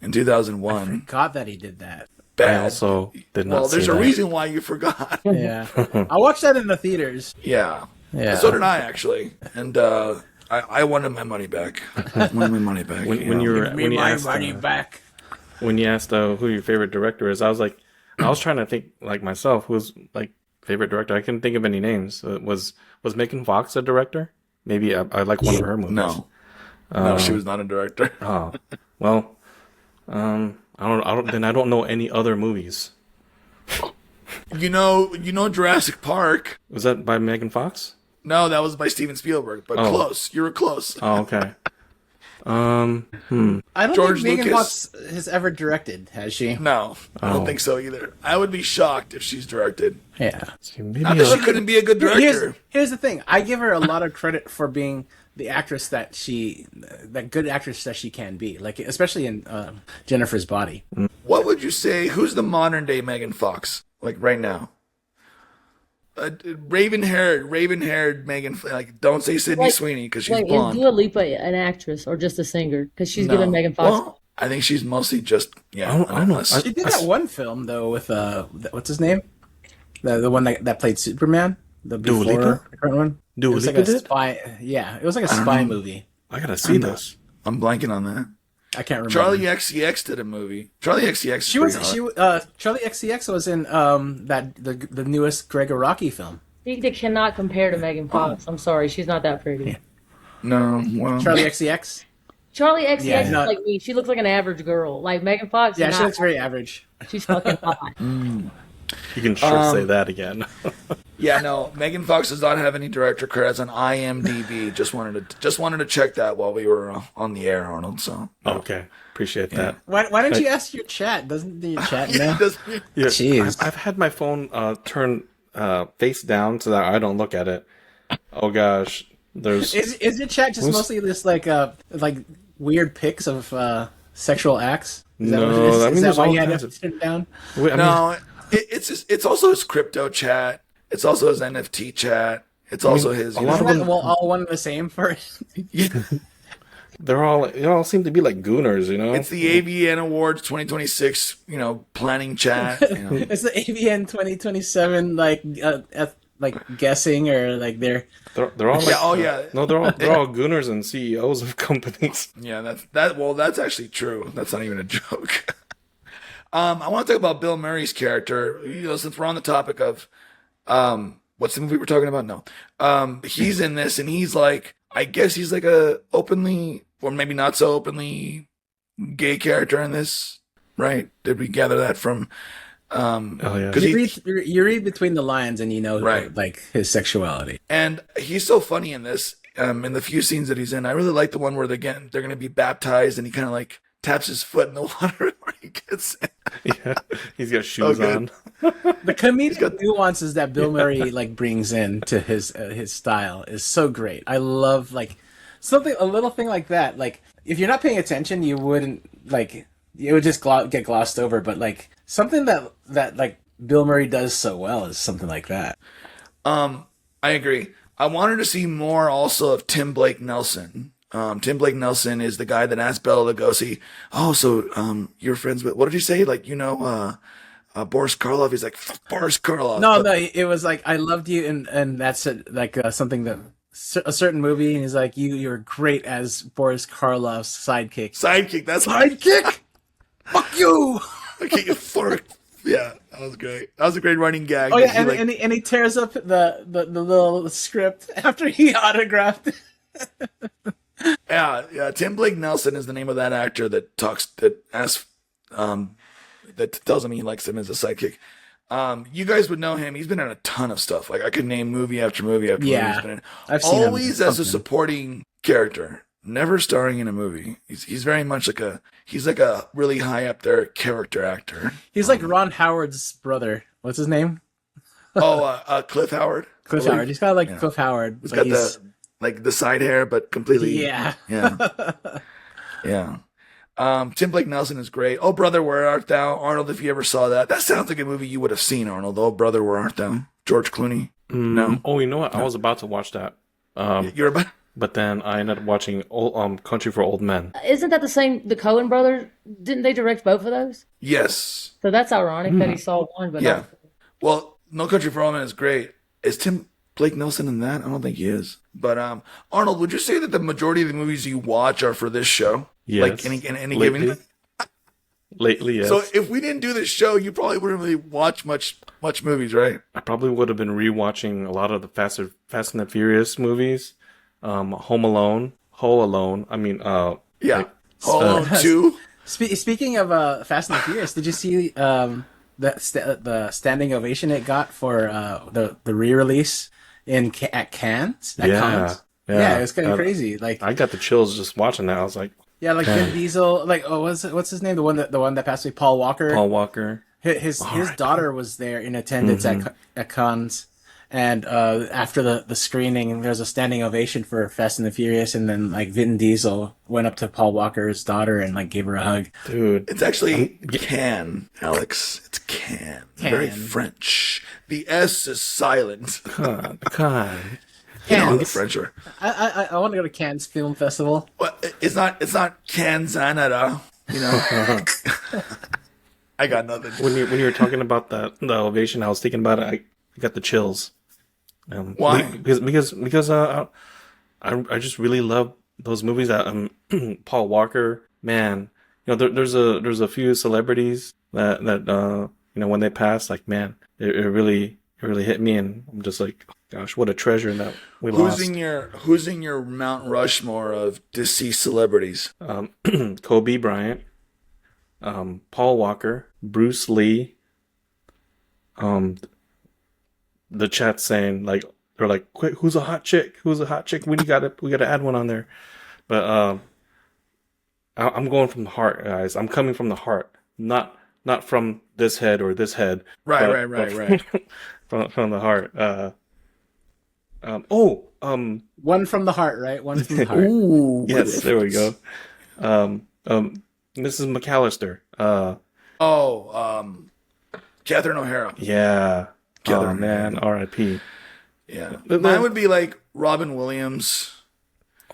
in 2001. Forgot that he did that. Bad. I also did not. Well, there's see a that. reason why you forgot. Yeah, I watched that in the theaters. Yeah. Yeah. So did I actually, and I wanted my money back. I wanted my money back. When you you know? were Give me when you my asked money back. when you asked who your favorite director is, I was trying to think like myself who's like favorite director. I couldn't think of any names. Was Megan Fox a director? Maybe I like one of her movies. No, she was not a director. Oh, well, I don't know any other movies. You know Jurassic Park. Was that by Megan Fox? No, that was by Steven Spielberg, but close. You were close. Oh, okay. I don't George think Megan Lucas. Fox has ever directed, has she? No, I don't think so either. I would be shocked if she's directed. Yeah. Maybe Not that she couldn't be a good director. Here's the thing. I give her a lot of credit for being the actress that good actress that she can be. Like, especially in Jennifer's Body. What would you say? Who's the modern day Megan Fox? Like right now? Raven-haired Megan. Like, don't say Sydney Sweeney because she's blonde. Is Dua Lipa an actress or just a singer? Because she's giving Megan Fox. Well, I think she's mostly just I don't know. She did that one film though with what's his name? The one that played Superman. The Dua Lipa? current one. Dua It was like Lipa a did? spy. Yeah, it was like a spy movie. I gotta see this. I'm blanking on that. I can't remember. Charlie XCX did a movie. Charlie XCX. Charlie XCX was in the newest Greg Araki film. She cannot compare to Megan Fox. I'm sorry, she's not that pretty. No, well, Charlie XCX. Charlie XCX Yeah, is no. like me. She looks like an average girl. Like Megan Fox. Yeah, is she not looks very average. She's fucking hot. You can sure say that again. yeah, no. Megan Fox does not have any director credits on IMDb. Just wanted to check that while we were on the air, Arnold. So Okay, appreciate that. Why don't you ask your chat? Doesn't your chat know? Yeah, Jeez. I've had my phone turned face down so that I don't look at it. Oh gosh, there's Is your chat just mostly this like weird pics of sexual acts? Is that No, what it is? I mean, Is that there's why all you had kinds to of- turn it down? No, it's also his crypto chat. It's also his NFT chat. It's also his. a lot of Isn't them- that all one and the same for? Yeah, they all seem to be like gooners, you know. it's the AVN Awards 2026. Planning chat. It's the AVN 2027 like guessing or like they're They're all like, Yeah, oh, yeah. No, they're all gooners and CEOs of companies. Yeah, that's actually true. That's not even a joke. I want to talk about Bill Murray's character. Since we're on the topic of what's the movie we're talking about? No. He's in this and he's like, I guess he's like a openly or maybe not so openly gay character in this, right? Did we gather that from Oh yeah. 'cause you read between the lines and you know Right. like his sexuality. and he's so funny in this. In the few scenes that he's in, I really like the one where they're going to be baptized, and he kind of like taps his foot in the water where he gets in. Yeah, he's got shoes good. on. The comedic nuances that Bill Murray like brings in to his style is so great. I love like a little thing like that. Like if you're not paying attention, you wouldn't like it would just get glossed over. But like something that like Bill Murray does so well is something like that. I agree. I wanted to see more also of Tim Blake Nelson. Tim Blake Nelson is the guy that asked Bela Lugosi, "Oh, so you're friends with what did you say? Like Boris Karloff?" He's like, "Fuck Boris Karloff." No, it was like I loved you, and that's like something that a certain movie, and he's like, you're great as Boris Karloff's sidekick. Sidekick. That's Sidekick. Fuck you. Okay, you fork. Yeah, that was great. That was a great running gag. Oh yeah, and he tears up the little script after he autographed it. Yeah. Tim Blake Nelson is the name of that actor that tells him he likes him as a sidekick. You guys would know him. He's been in a ton of stuff. Like I could name movie after movie after movie. He's been in. I've seen always him as a supporting character, never starring in a movie. He's very much like a really high up there character actor. He's like Ron Howard's brother. What's his name? Cliff Howard. Cliff Howard. He's got like Cliff Howard. He's got the side hair, but completely. Yeah. Yeah. Tim Blake Nelson is great. Oh, Brother, Where Art Thou? Arnold, if you ever saw that. That sounds like a movie you would have seen, Arnold. Oh, Brother, Where Art Thou? George Clooney. No. Oh, you know what? No. I was about to watch that. You're about. But then I ended up watching Country for Old Men. Isn't that the same? The Coen brothers, didn't they direct both of those? Yes. So that's ironic that he saw one, but yeah. not. Well, No Country for Old Men is great. Is Tim Blake Nelson in that? I don't think he is. But Arnold, would you say that the majority of the movies you watch are for this show? Yes. Like any given. Lately, yes. So if we didn't do this show, you probably wouldn't really watch much movies, right? I probably would have been rewatching a lot of the Fast and the Furious movies. Home Alone. I mean, yeah. Home Alone 2. Speaking of Fast and the Furious, did you see the standing ovation it got for the re-release at Cannes? Yeah, it was kind of crazy. Like I got the chills just watching that. I was like, yeah, like Vin Diesel. Like what's his name? The one that passed away, Paul Walker. Paul Walker. His daughter was there in attendance at Cannes. And after the screening, there's a standing ovation for Fast and the Furious, and then like Vin Diesel went up to Paul Walker's daughter and like gave her a hug. Dude, it's actually Can, Alex. It's Can. Very French. The S is silent. Can. You know the French are. I want to go to Cannes Film Festival. Well, it's not Canada. You know. I got nothing. When you were talking about the ovation, I was thinking about it. I got the chills. Why? Because I just really love those movies that Paul Walker, man, you know, there's a few celebrities that you know, when they pass, like, man, it really hit me, and I'm just like, gosh, what a treasure that we lost. Who's in your Mount Rushmore of deceased celebrities? Kobe Bryant, Paul Walker, Bruce Lee. The chat saying like, they're like, quick, who's a hot chick? We gotta add one on there. But I'm going from the heart, guys. I'm coming from the heart, not from this head or this head. Right. From the heart. One from the heart, right? One from the heart. Ooh, yes, there we go. Mrs. McAllister. Catherine O'Hara. Yeah. Oh man, R.I.P. Yeah, mine would be like Robin Williams.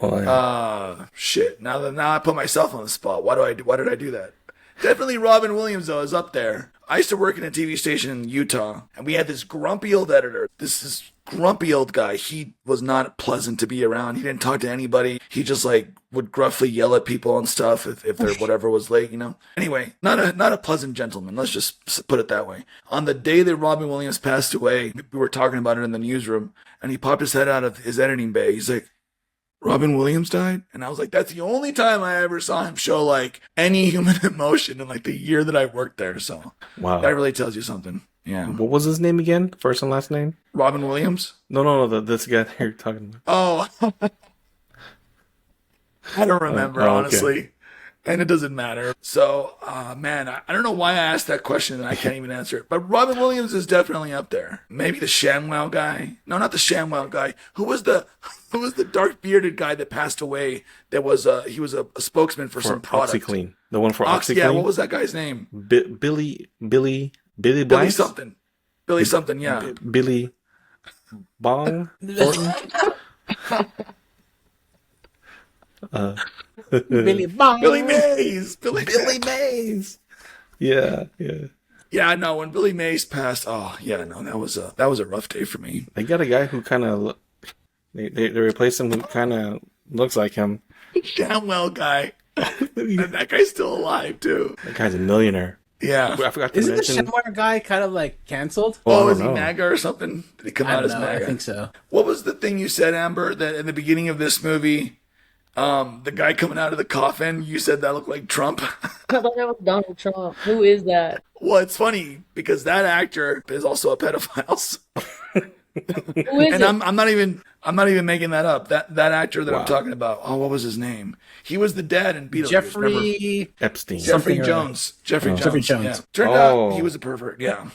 Oh, yeah. Shit. Now I put myself on the spot. Why did I do that? Definitely Robin Williams though is up there. I used to work in a TV station in Utah, and we had this grumpy old editor. This grumpy old guy. He was not pleasant to be around. He didn't talk to anybody. He just like would gruffly yell at people and stuff if their whatever was late, you know. Anyway, not a pleasant gentleman. Let's just put it that way. On the day that Robin Williams passed away, we were talking about it in the newsroom, and he popped his head out of his editing bay. He's like, Robin Williams died? And I was like, that's the only time I ever saw him show like any human emotion in like the year that I worked there. So wow, that really tells you something. Yeah. What was his name again? First and last name? Robin Williams? No. This guy that you're talking about. Oh. I don't remember, honestly. And it doesn't matter. So, man, I don't know why I asked that question and I can't even answer it. But Robin Williams is definitely up there. Maybe the ShamWow guy. No, not the ShamWow guy. Who was the dark bearded guy that passed away? That was he was a spokesman for some product. OxyClean. The one for OxyClean. Yeah, what was that guy's name? Billy Billy Blanks? something. Billy something. Yeah. Billy Bong. Thornton? Billy Bong. Billy Mays. Billy Mays. Yeah. Yeah, no. When Billy Mays passed, that was a rough day for me. They got a guy who kind of they replaced him who kind of looks like him. ShamWow guy. And that guy's still alive too. That guy's a millionaire. Yeah. I forgot to Isn't mention. the ShamWow guy kind of like canceled? Oh, I is don't he know. MAGA or something? Did he come I out don't as know. MAGA? I think so. What was the thing you said, Amber, that in the beginning of this movie, the guy coming out of the coffin, you said that looked like Trump? I thought that was Donald Trump. Who is that? Well, it's funny because that actor is also a pedophile. So- Who is and it? I'm not even making that up. That actor that I'm talking about. Oh, what was his name? He was the dad in Beetlejuice. remember? Jeffrey. Epstein. Jeffrey something or Jones. Jeffrey Jones. Jeffrey Jones. Yeah. Turned out he was a pervert. Yeah.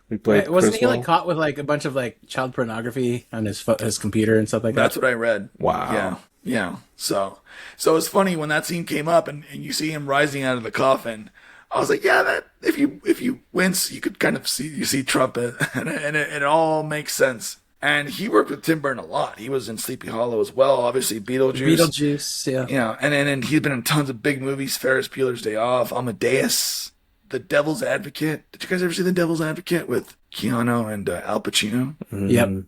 We played Wasn't he Criswell. like caught with like a bunch of like child pornography on his computer and stuff like that? That's what I read. Wow. Yeah. So it's funny when that scene came up and you see him rising out of the coffin. I was like, yeah, that if you wince, you could kind of see Trump, and it all makes sense. And he worked with Tim Burton a lot. He was in Sleepy Hollow as well. Obviously, Beetlejuice, yeah. Yeah, and he's been in tons of big movies. Ferris Bueller's Day Off, Amadeus, The Devil's Advocate. Did you guys ever see The Devil's Advocate with Keanu and Al Pacino? Yep.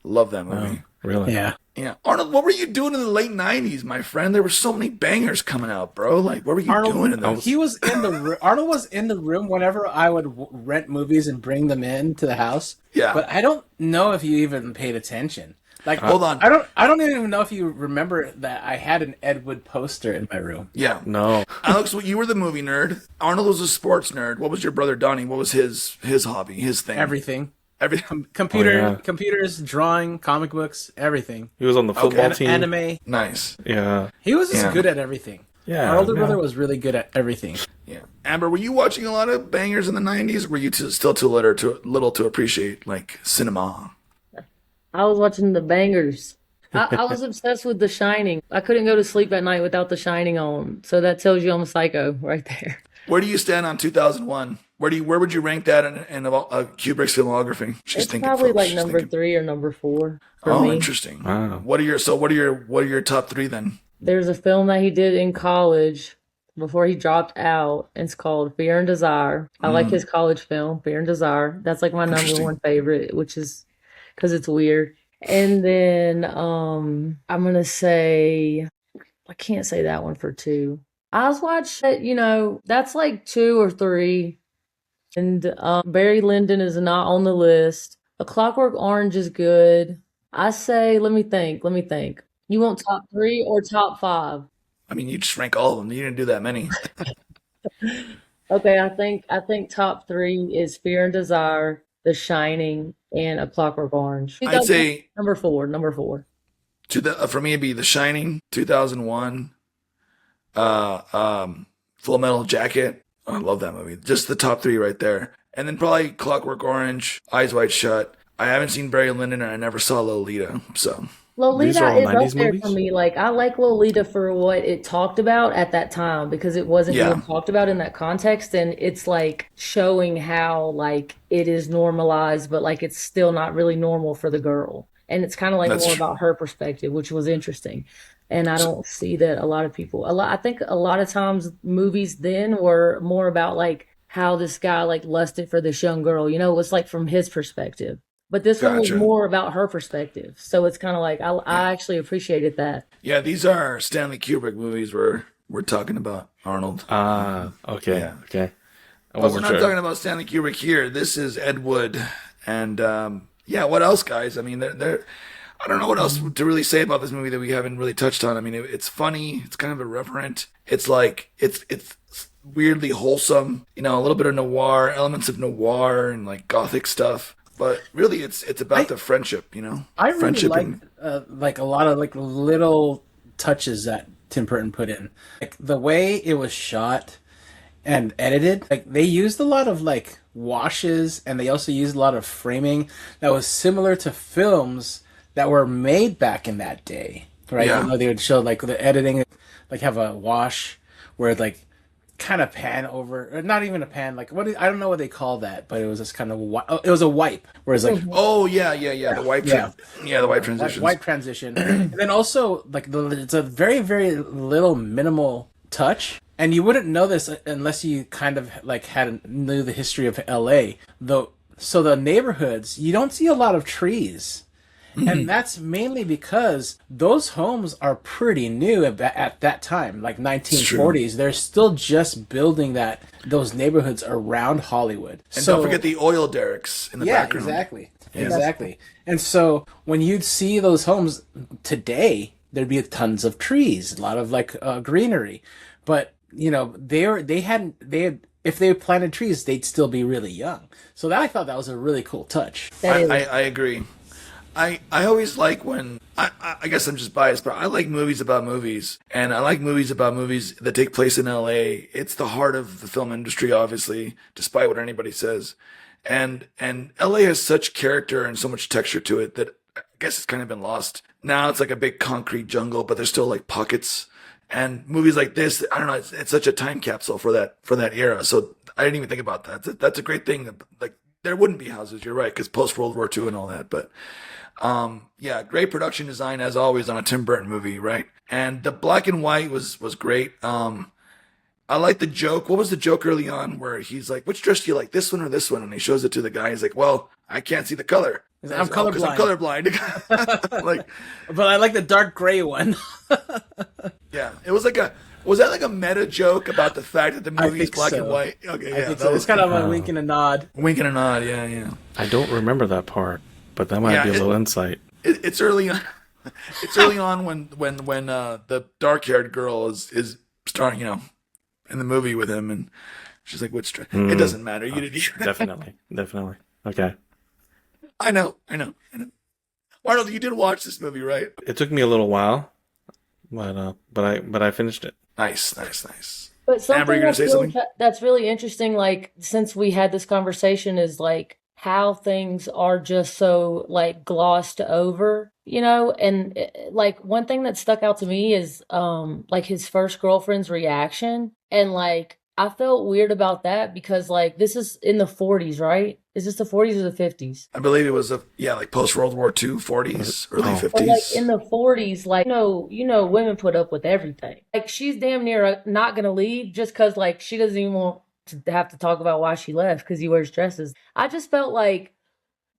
Love that movie. Really? Yeah. Yeah, Arnold, what were you doing in the late '90s, my friend? There were so many bangers coming out, bro. Like, what were you doing in those? He was in the Arnold was in the room whenever I would rent movies and bring them in to the house. Yeah. But I don't know if you even paid attention. Like, Hold on. I don't even know if you remember that I had an Ed Wood poster in my room. Yeah. No. Alex, you were the movie nerd. Arnold was a sports nerd. What was your brother Donnie? What was his hobby, his thing? Everything. Everything. Computers, drawing, comic books, everything. He was on the football team. Anime. Nice. Yeah. He was just Yeah. good at everything. Yeah. Our older yeah. brother was really good at everything. Yeah. Amber, were you watching a lot of bangers in the '90s? Or were you still too little to appreciate like cinema? I was watching the bangers. I was obsessed with The Shining. I couldn't go to sleep at night without The Shining on. So that tells you I'm a psycho right there. Where do you stand on 2001? Where would you rank that in Kubrick's filmography? It's probably like number 3 or number 4 for Oh, me. interesting. Wow. What are your top 3 then? There's a film that he did in college before he dropped out. It's called Fear and Desire. I like his college film, Fear and Desire. That's like my number Interesting. 1 favorite, which is because it's weird. And then I'm gonna say I can't say that one for 2. I was watching, that's like 2 or 3. And Barry Lyndon is not on the list. A Clockwork Orange is good. I say, let me think. You want top 3 or top 5? I mean, you just rank all of them. You didn't do that many. Okay, I think top 3 is Fear and Desire, The Shining, and A Clockwork Orange. I'd say number 4. for me it'd be The Shining, 2001, Full Metal Jacket. Oh, I love that movie. Just the top 3 right there. And then probably Clockwork Orange, Eyes Wide Shut. I haven't seen Barry Lyndon and I never saw Lolita. So These are Lolita all is up 90s there movies? for me. Like, I like Lolita for what it talked about at that time because it wasn't Yeah. being talked about in that context, and it's like showing how like it is normalized, but like it's still not really normal for the girl, and it's kind of like That's more true. about her perspective, which was interesting. And I don't see that a lot of people. I think a lot of times movies then were more about like how this guy like lusted for this young girl. It was like from his perspective. But this one was Gotcha. more about her perspective. So it's kind of like, I actually appreciated that. yeah, these are Stanley Kubrick movies we're talking about, Arnold. Okay. Yeah. Okay. I But we're wasn't not sure. talking about Stanley Kubrick here. This is Ed Wood. And yeah, what else, guys? I mean, I don't know what else to really say about this movie that we haven't really touched on. I mean, it's funny. It's kind of irreverent. It's like, it's weirdly wholesome. A little bit of noir, elements of noir and like gothic stuff. But really, it's about the friendship, I really friendship like a lot of like little touches that Tim Burton put in. Like the way it was shot and edited, like they used a lot of like washes, and they also used a lot of framing that was similar to films that were made back in that day, right? Yeah. You know, they would show like the editing, like have a wash where like kind of pan over, or not even a pan, like I don't know what they call that, but it was just kind of it was a wipe, whereas like Oh yeah, the wipe. The wipe transitions. wipe transition, and then also like it's a very very little minimal touch, and you wouldn't know this unless you kind of like knew the history of LA though. So the neighborhoods, you don't see a lot of trees. And that's mainly because those homes are pretty new at that time, like 1940s. They're still just building those neighborhoods around Hollywood. And don't forget the oil derricks in the background. Exactly. And so when you'd see those homes today, there'd be tons of trees, a lot of like greenery. But you know, if they planted trees, they'd still be really young. So I thought that was a really cool touch. I agree. I always like when, I guess I'm just biased, but I like movies about movies. And I like movies about movies that take place in LA. It's the heart of the film industry, obviously, despite what anybody says. And LA has such character and so much texture to it that I guess it's kind of been lost. Now it's like a big concrete jungle, but there's still like pockets. And movies like this, I don't know, it's such a time capsule for that era. So I didn't even think about that. That's a great thing. Like there wouldn't be houses, you're right, because post World War II and all that, but great production design as always on a Tim Burton movie, right? And the black and white was great. I like the joke. What was the joke early on where he's like, which dress do you like, this one or this one? And he shows it to the guy. He's like, well, I can't see the color. I'm colorblind. I'm colorblind. Like, but I like the dark gray one. yeah, it was was that like a meta joke about the fact that the movie is black and white? Okay, yeah. So. It's kind of a wink and a nod. Wink and a nod, yeah. I don't remember that part, but that might be a little insight. It's early on. It's early on when the dark-haired girl is starting, in the movie with him, and she's like, "Which it doesn't matter. You did definitely. Okay, I know. Arnold, you did watch this movie, right? It took me a little while, but I finished it. Nice. But Amber, you gonna say something? That's really interesting, like, since we had this conversation, is like how things are just so like glossed over, and like one thing that stuck out to me is like his first girlfriend's reaction, and like I felt weird about that because like this is in the 40s, right? Is this the 40s or the 50s? I believe it was like post World War II, 40s, early 50s. But like in the 40s, like women put up with everything. Like she's damn near not gonna leave just because like she doesn't even want to have to talk about why she left because he wears dresses. I just felt like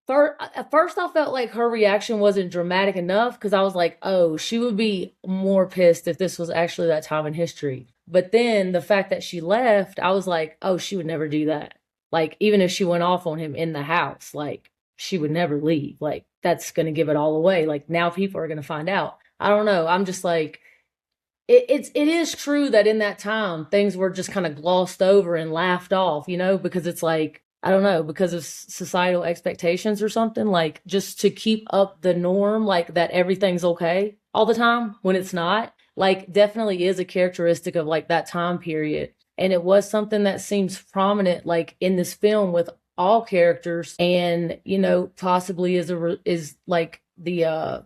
at first I felt like her reaction wasn't dramatic enough because I was like, oh, she would be more pissed if this was actually that time in history. But then the fact that she left, I was like, oh, she would never do that. Like, even if she went off on him in the house, like, she would never leave. Like, that's going to give it all away. Like, now people are going to find out. I don't know. I'm just like, it is true that in that time, things were just kind of glossed over and laughed off, because it's like, I don't know, because of societal expectations or something, like, just to keep up the norm, like, that everything's okay all the time when it's not. Like, definitely is a characteristic of, like, that time period. And it was something that seems prominent, like, in this film with all characters. And, possibly is like the,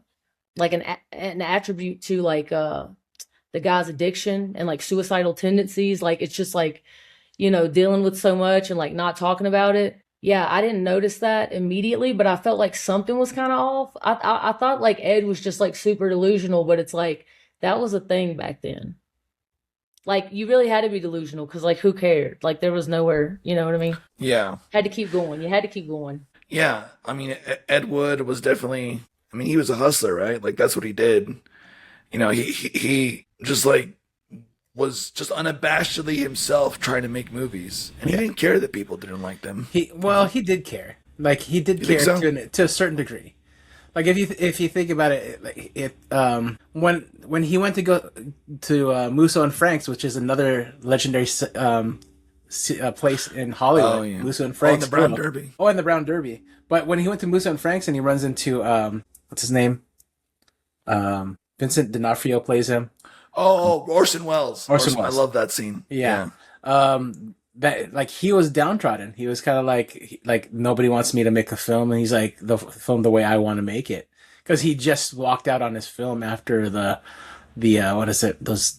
like an attribute to, like, the guy's addiction and, like, suicidal tendencies. Like, it's just, like, dealing with so much and, like, not talking about it. Yeah, I didn't notice that immediately, but I felt like something was kind of off. I thought, like, Ed was just, like, super delusional, but it's, like, that was a thing back then. Like, you really had to be delusional because, like, who cared? Like, there was nowhere, you know what I mean? Yeah. Had to keep going. You had to keep going. Yeah. I mean, Ed Wood was definitely, he was a hustler, right? Like, that's what he did. He just, like, was just unabashedly himself trying to make movies. And he didn't care that people didn't like them. He did care. Like, he did care to a certain degree. Like if you think about it, when he went to go to Musso and Frank's, which is another legendary place in Hollywood, oh, yeah. Musso and Frank's, and the Brown Derby. Oh, and the Brown Derby. But when he went to Musso and Frank's and he runs into what's his name, Vincent D'Onofrio plays him. Oh, Orson Welles. Orson Welles. I love that scene. Yeah. That like he was downtrodden. He was kind of like nobody wants me to make a film, and he's like the film the way I want to make it, because he just walked out on his film after the what is it, those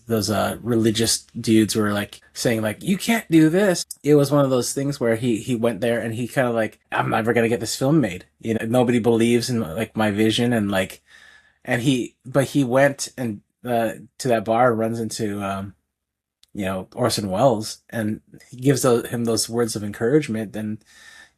religious dudes were like saying like you can't do this. It was one of those things where he went there and he kind of like, I'm never gonna get this film made. You know, nobody believes in like my vision, and like, and he went and to that bar and runs into Orson Welles, and he gives him those words of encouragement, and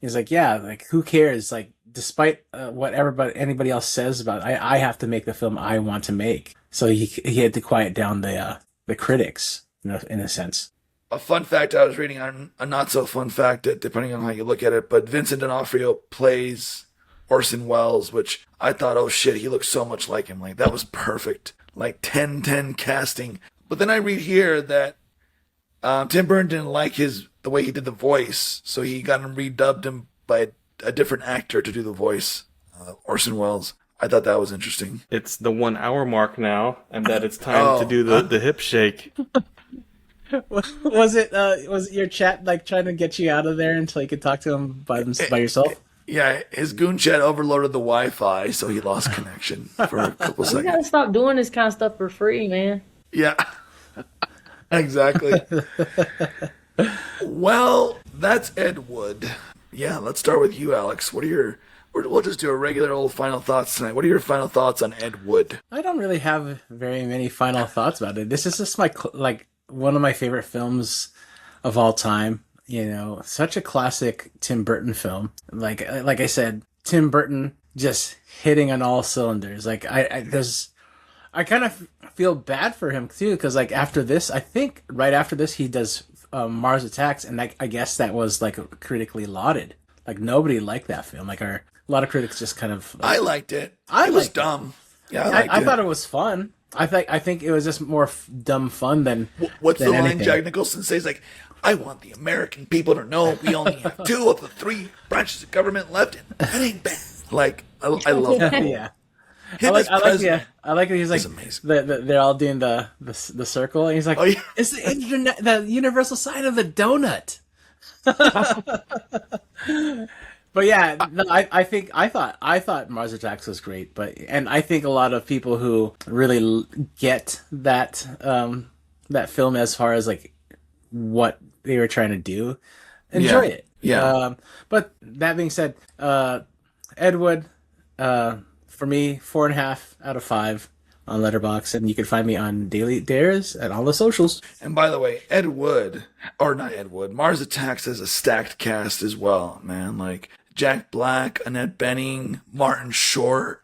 he's like, yeah, like who cares? Like despite what anybody else says about it, I have to make the film I want to make. So he had to quiet down the critics, in a sense. A fun fact I was reading on a not so fun fact, depending on how you look at it, but Vincent D'Onofrio plays Orson Welles, which I thought, oh shit, he looks so much like him. Like that was perfect. Like 10-10 casting. But then I read here that Tim Burton didn't like the way he did the voice, so he got him redubbed him by a different actor to do the voice, Orson Welles. I thought that was interesting. It's the 1 hour mark now, and that it's time to do the hip shake. Was it your chat like trying to get you out of there until you could talk to him by yourself? Yeah, his goon chat overloaded the Wi-Fi, so he lost connection for a couple seconds. You gotta stop doing this kind of stuff for free, man. Yeah, exactly. Well, that's Ed Wood. Yeah, let's start with you, Alex. We'll just do a regular old final thoughts tonight. What are your final thoughts on Ed Wood? I don't really have very many final thoughts about it. This is just one of my favorite films of all time. Such a classic Tim Burton film. Like I said, Tim Burton just hitting on all cylinders. Like I kind of feel bad for him too, because like after this, I think right after this he does Mars Attacks, and I guess that was like critically lauded. Like nobody liked that film. Like a lot of critics just kind of. I liked it. It was dumb. Yeah, I thought it was fun. I think it was just more dumb fun than. What's than the line anything. Jack Nicholson says? Like, I want the American people to know we only have 2 of the 3 branches of government left, and that ain't bad. Like, I love that. Yeah. I like it. He's like, amazing. They're all doing the circle, and he's like, oh, yeah. It's the universal sign of the donut. But yeah, I thought Mars Attacks was great, and I think a lot of people who really get that that film as far as like what they were trying to do enjoy it. Yeah. But that being said, Ed Wood, for me, 4.5 out of 5 on Letterboxd, and you can find me on Daily Dares and all the socials. And by the way, Mars Attacks has a stacked cast as well, man. Like Jack Black, Annette Bening, Martin Short,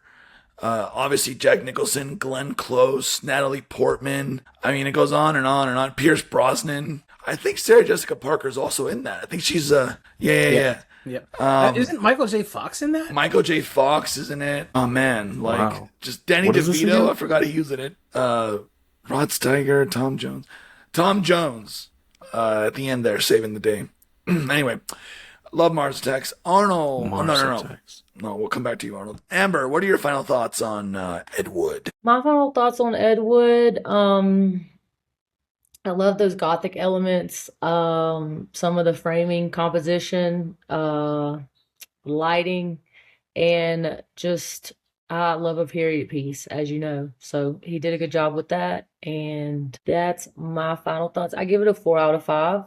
obviously Jack Nicholson, Glenn Close, Natalie Portman. I mean, it goes on and on and on. Pierce Brosnan. I think Sarah Jessica Parker's also in that. I think she's yeah. Isn't Michael J. Fox in that? Michael J. Fox is in it. Oh man, Wow. Just Danny What is this DeVito. again? I forgot he was in it. Rod Steiger, Tom Jones. At the end there, saving the day. Anyway, love Mars Attacks. Arnold. No, we'll come back to you, Arnold. Amber, what are your final thoughts on Ed Wood? My final thoughts on Ed Wood. I love those gothic elements. Some of the framing, composition, lighting, and just I love a period piece, as you know. So he did a good job with that, and that's my final thoughts. I give it a 4 out of 5.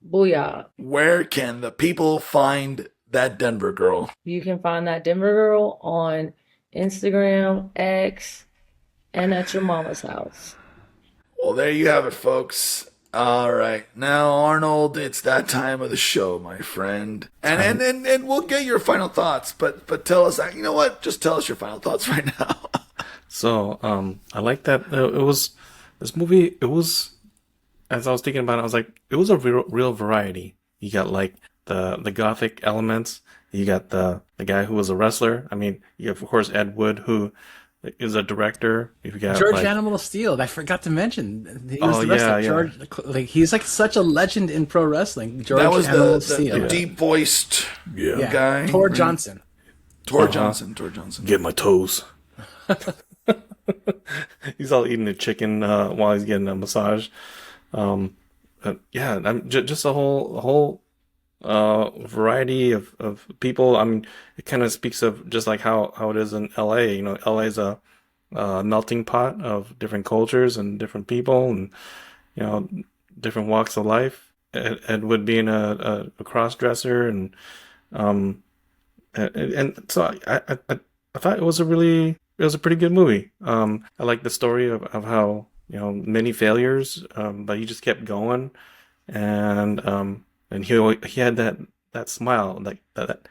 Booyah! Where can the people find that Denver girl? You can find that Denver girl on Instagram, X, and at your mama's house. Well, there you have it, folks. All right. Now, Arnold, it's that time of the show, my friend. And we'll get your final thoughts, but tell us, you know what? Just tell us your final thoughts right now. So, I like that. This movie, as I was thinking about it, I was like, it was a real variety. You got like the gothic elements. You got the guy who was a wrestler. I mean, you have, of course, Ed Wood, who is a director. You've got George Animal Steel. I forgot to mention. He was the wrestler. yeah. George, he's like such a legend in pro wrestling. George That was Animal the Steel. deep-voiced guy. Tor Johnson. Tor Johnson. Get my toes. He's all eating a chicken while he's getting a massage. Yeah, just a whole variety of people. I mean, it kind of speaks of just like how it is in LA. You know, LA is a melting pot of different cultures and different people, and you know, different walks of life. Ed Wood being a cross dresser, and so I thought it was a pretty good movie. I like the story of how, you know, many failures, but he just kept going, and he had that smile, like that.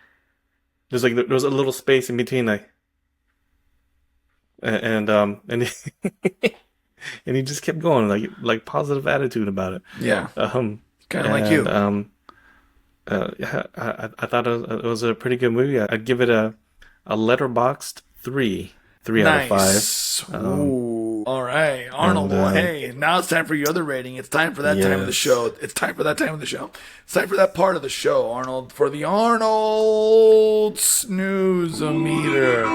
There was a little space in between, like, and and he just kept going, like positive attitude about it. Yeah. Kind of like you. Yeah, I thought it was a pretty good movie. I'd give it a letterboxed 3 out of 5. Ooh. All right, Arnold. Well, hey, now it's time for your other rating. It's time for that time of the show. It's time for that time of the show. It's time for that part of the show, Arnold, for the Arnold Snooze-o-meter.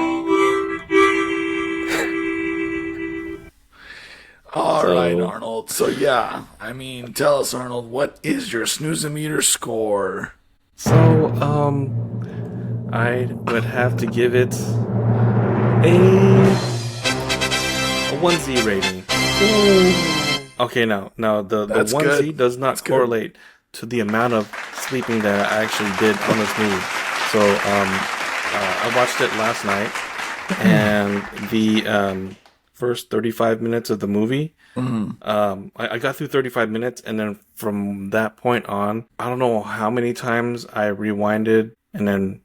All right, Arnold. So, yeah, I mean, tell us, Arnold, what is your Snooze-o-meter score? So, I would have to give it a 1Z rating. Okay, now the 1Z does not correlate to the amount of sleeping that I actually did on this movie. So, I watched it last night, and the first 35 minutes of the movie, I got through 35 minutes, and then from that point on, I don't know how many times I rewinded and then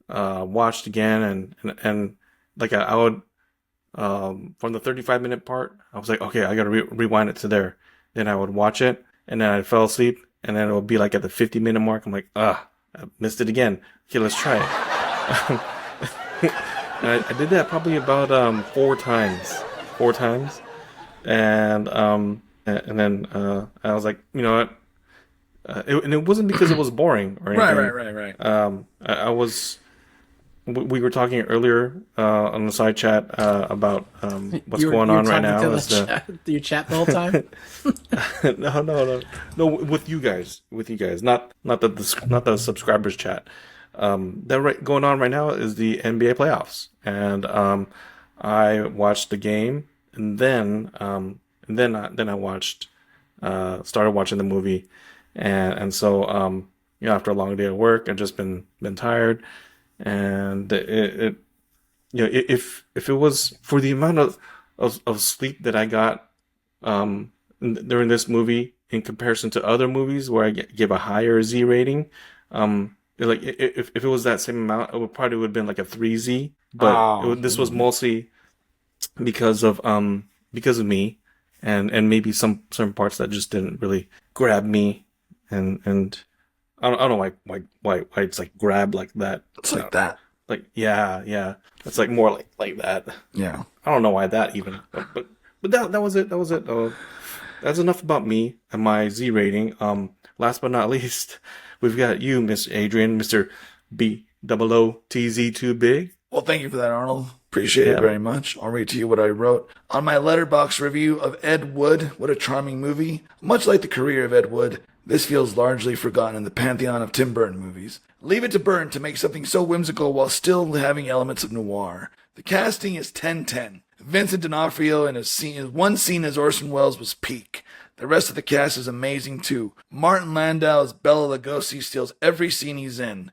watched again, and like I would, from the 35-minute part, I was like, okay, I gotta rewind it to there. Then I would watch it, and then I fell asleep, and then it would be like at the 50-minute mark, I'm like, I missed it again. Okay, let's try it. I did that probably about 4 times, and then I was like, you know what? And it wasn't because it was boring or anything. Right. We were talking earlier on the side chat about what's going on right now. You chat the whole time? No, with you guys, not the subscribers chat. Going on right now is the NBA playoffs, and I watched the game, and then I watched started watching the movie, and so you know, after a long day at work, I've just been tired. And it you know, if it was for the amount of sleep that I got during this movie in comparison to other movies where I give a higher Z rating, like if it was that same amount, it would have been like a 3Z. But this was mostly because of me, and maybe some certain parts that just didn't really grab me, and I don't know why it's like grab like that. It's like that. Like yeah. It's like more like that. Yeah. I don't know why that even. But that was it. That's enough about me and my Z rating. Last but not least, we've got you, Miss Adrian, Mr. BOOTZ2 Big. Well, thank you for that, Arnold. Appreciate it very much. I'll read to you what I wrote on my letterbox review of Ed Wood. What a charming movie. Much like the career of Ed Wood, this feels largely forgotten in the pantheon of Tim Burton movies. Leave it to Burton to make something so whimsical while still having elements of noir. The casting is 10-10. Vincent D'Onofrio in his one scene as Orson Welles was peak. The rest of the cast is amazing too. Martin Landau as Bela Lugosi steals every scene he's in.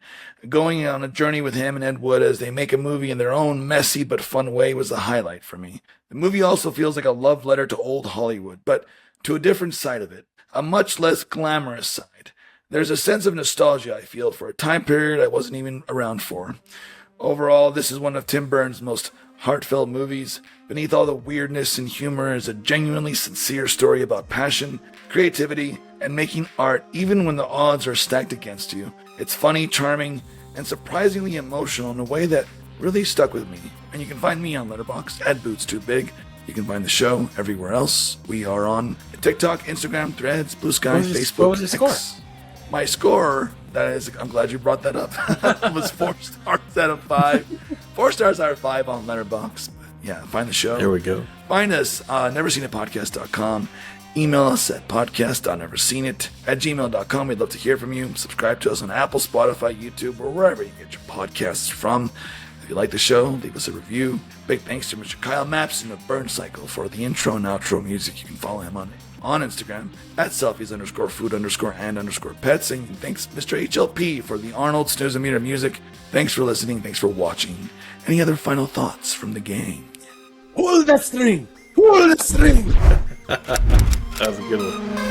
Going on a journey with him and Ed Wood as they make a movie in their own messy but fun way was the highlight for me. The movie also feels like a love letter to old Hollywood, but to a different side of it. A much less glamorous side. There's a sense of nostalgia I feel for a time period I wasn't even around for. Overall, this is one of Tim Burton's most heartfelt movies. Beneath all the weirdness and humor is a genuinely sincere story about passion, creativity, and making art even when the odds are stacked against you. It's funny, charming, and surprisingly emotional in a way that really stuck with me. And you can find me on Letterboxd at Boots2Big. You can find the show everywhere else. We are on TikTok, Instagram, Threads, Blue Sky, Facebook. What was your score? My score, that is, I'm glad you brought that up, was 4 stars out of 5. 4 stars out of 5 on Letterboxd. Yeah, find the show. There we go. Find us, neverseenitpodcast.com. Email us at podcast.neverseenit@gmail.com. We'd love to hear from you. Subscribe to us on Apple, Spotify, YouTube, or wherever you get your podcasts from. If you like the show, leave us a review. Big thanks to Mr. Kyle Mapson of Burn Cycle for the intro and outro music. You can follow him on Instagram at selfies_food_and_pets. And thanks Mr. HLP for the Arnold Snoozometer music. Thanks for listening. Thanks for watching. Any other final thoughts from the gang? Pull that string! Pull the string! That was a good one.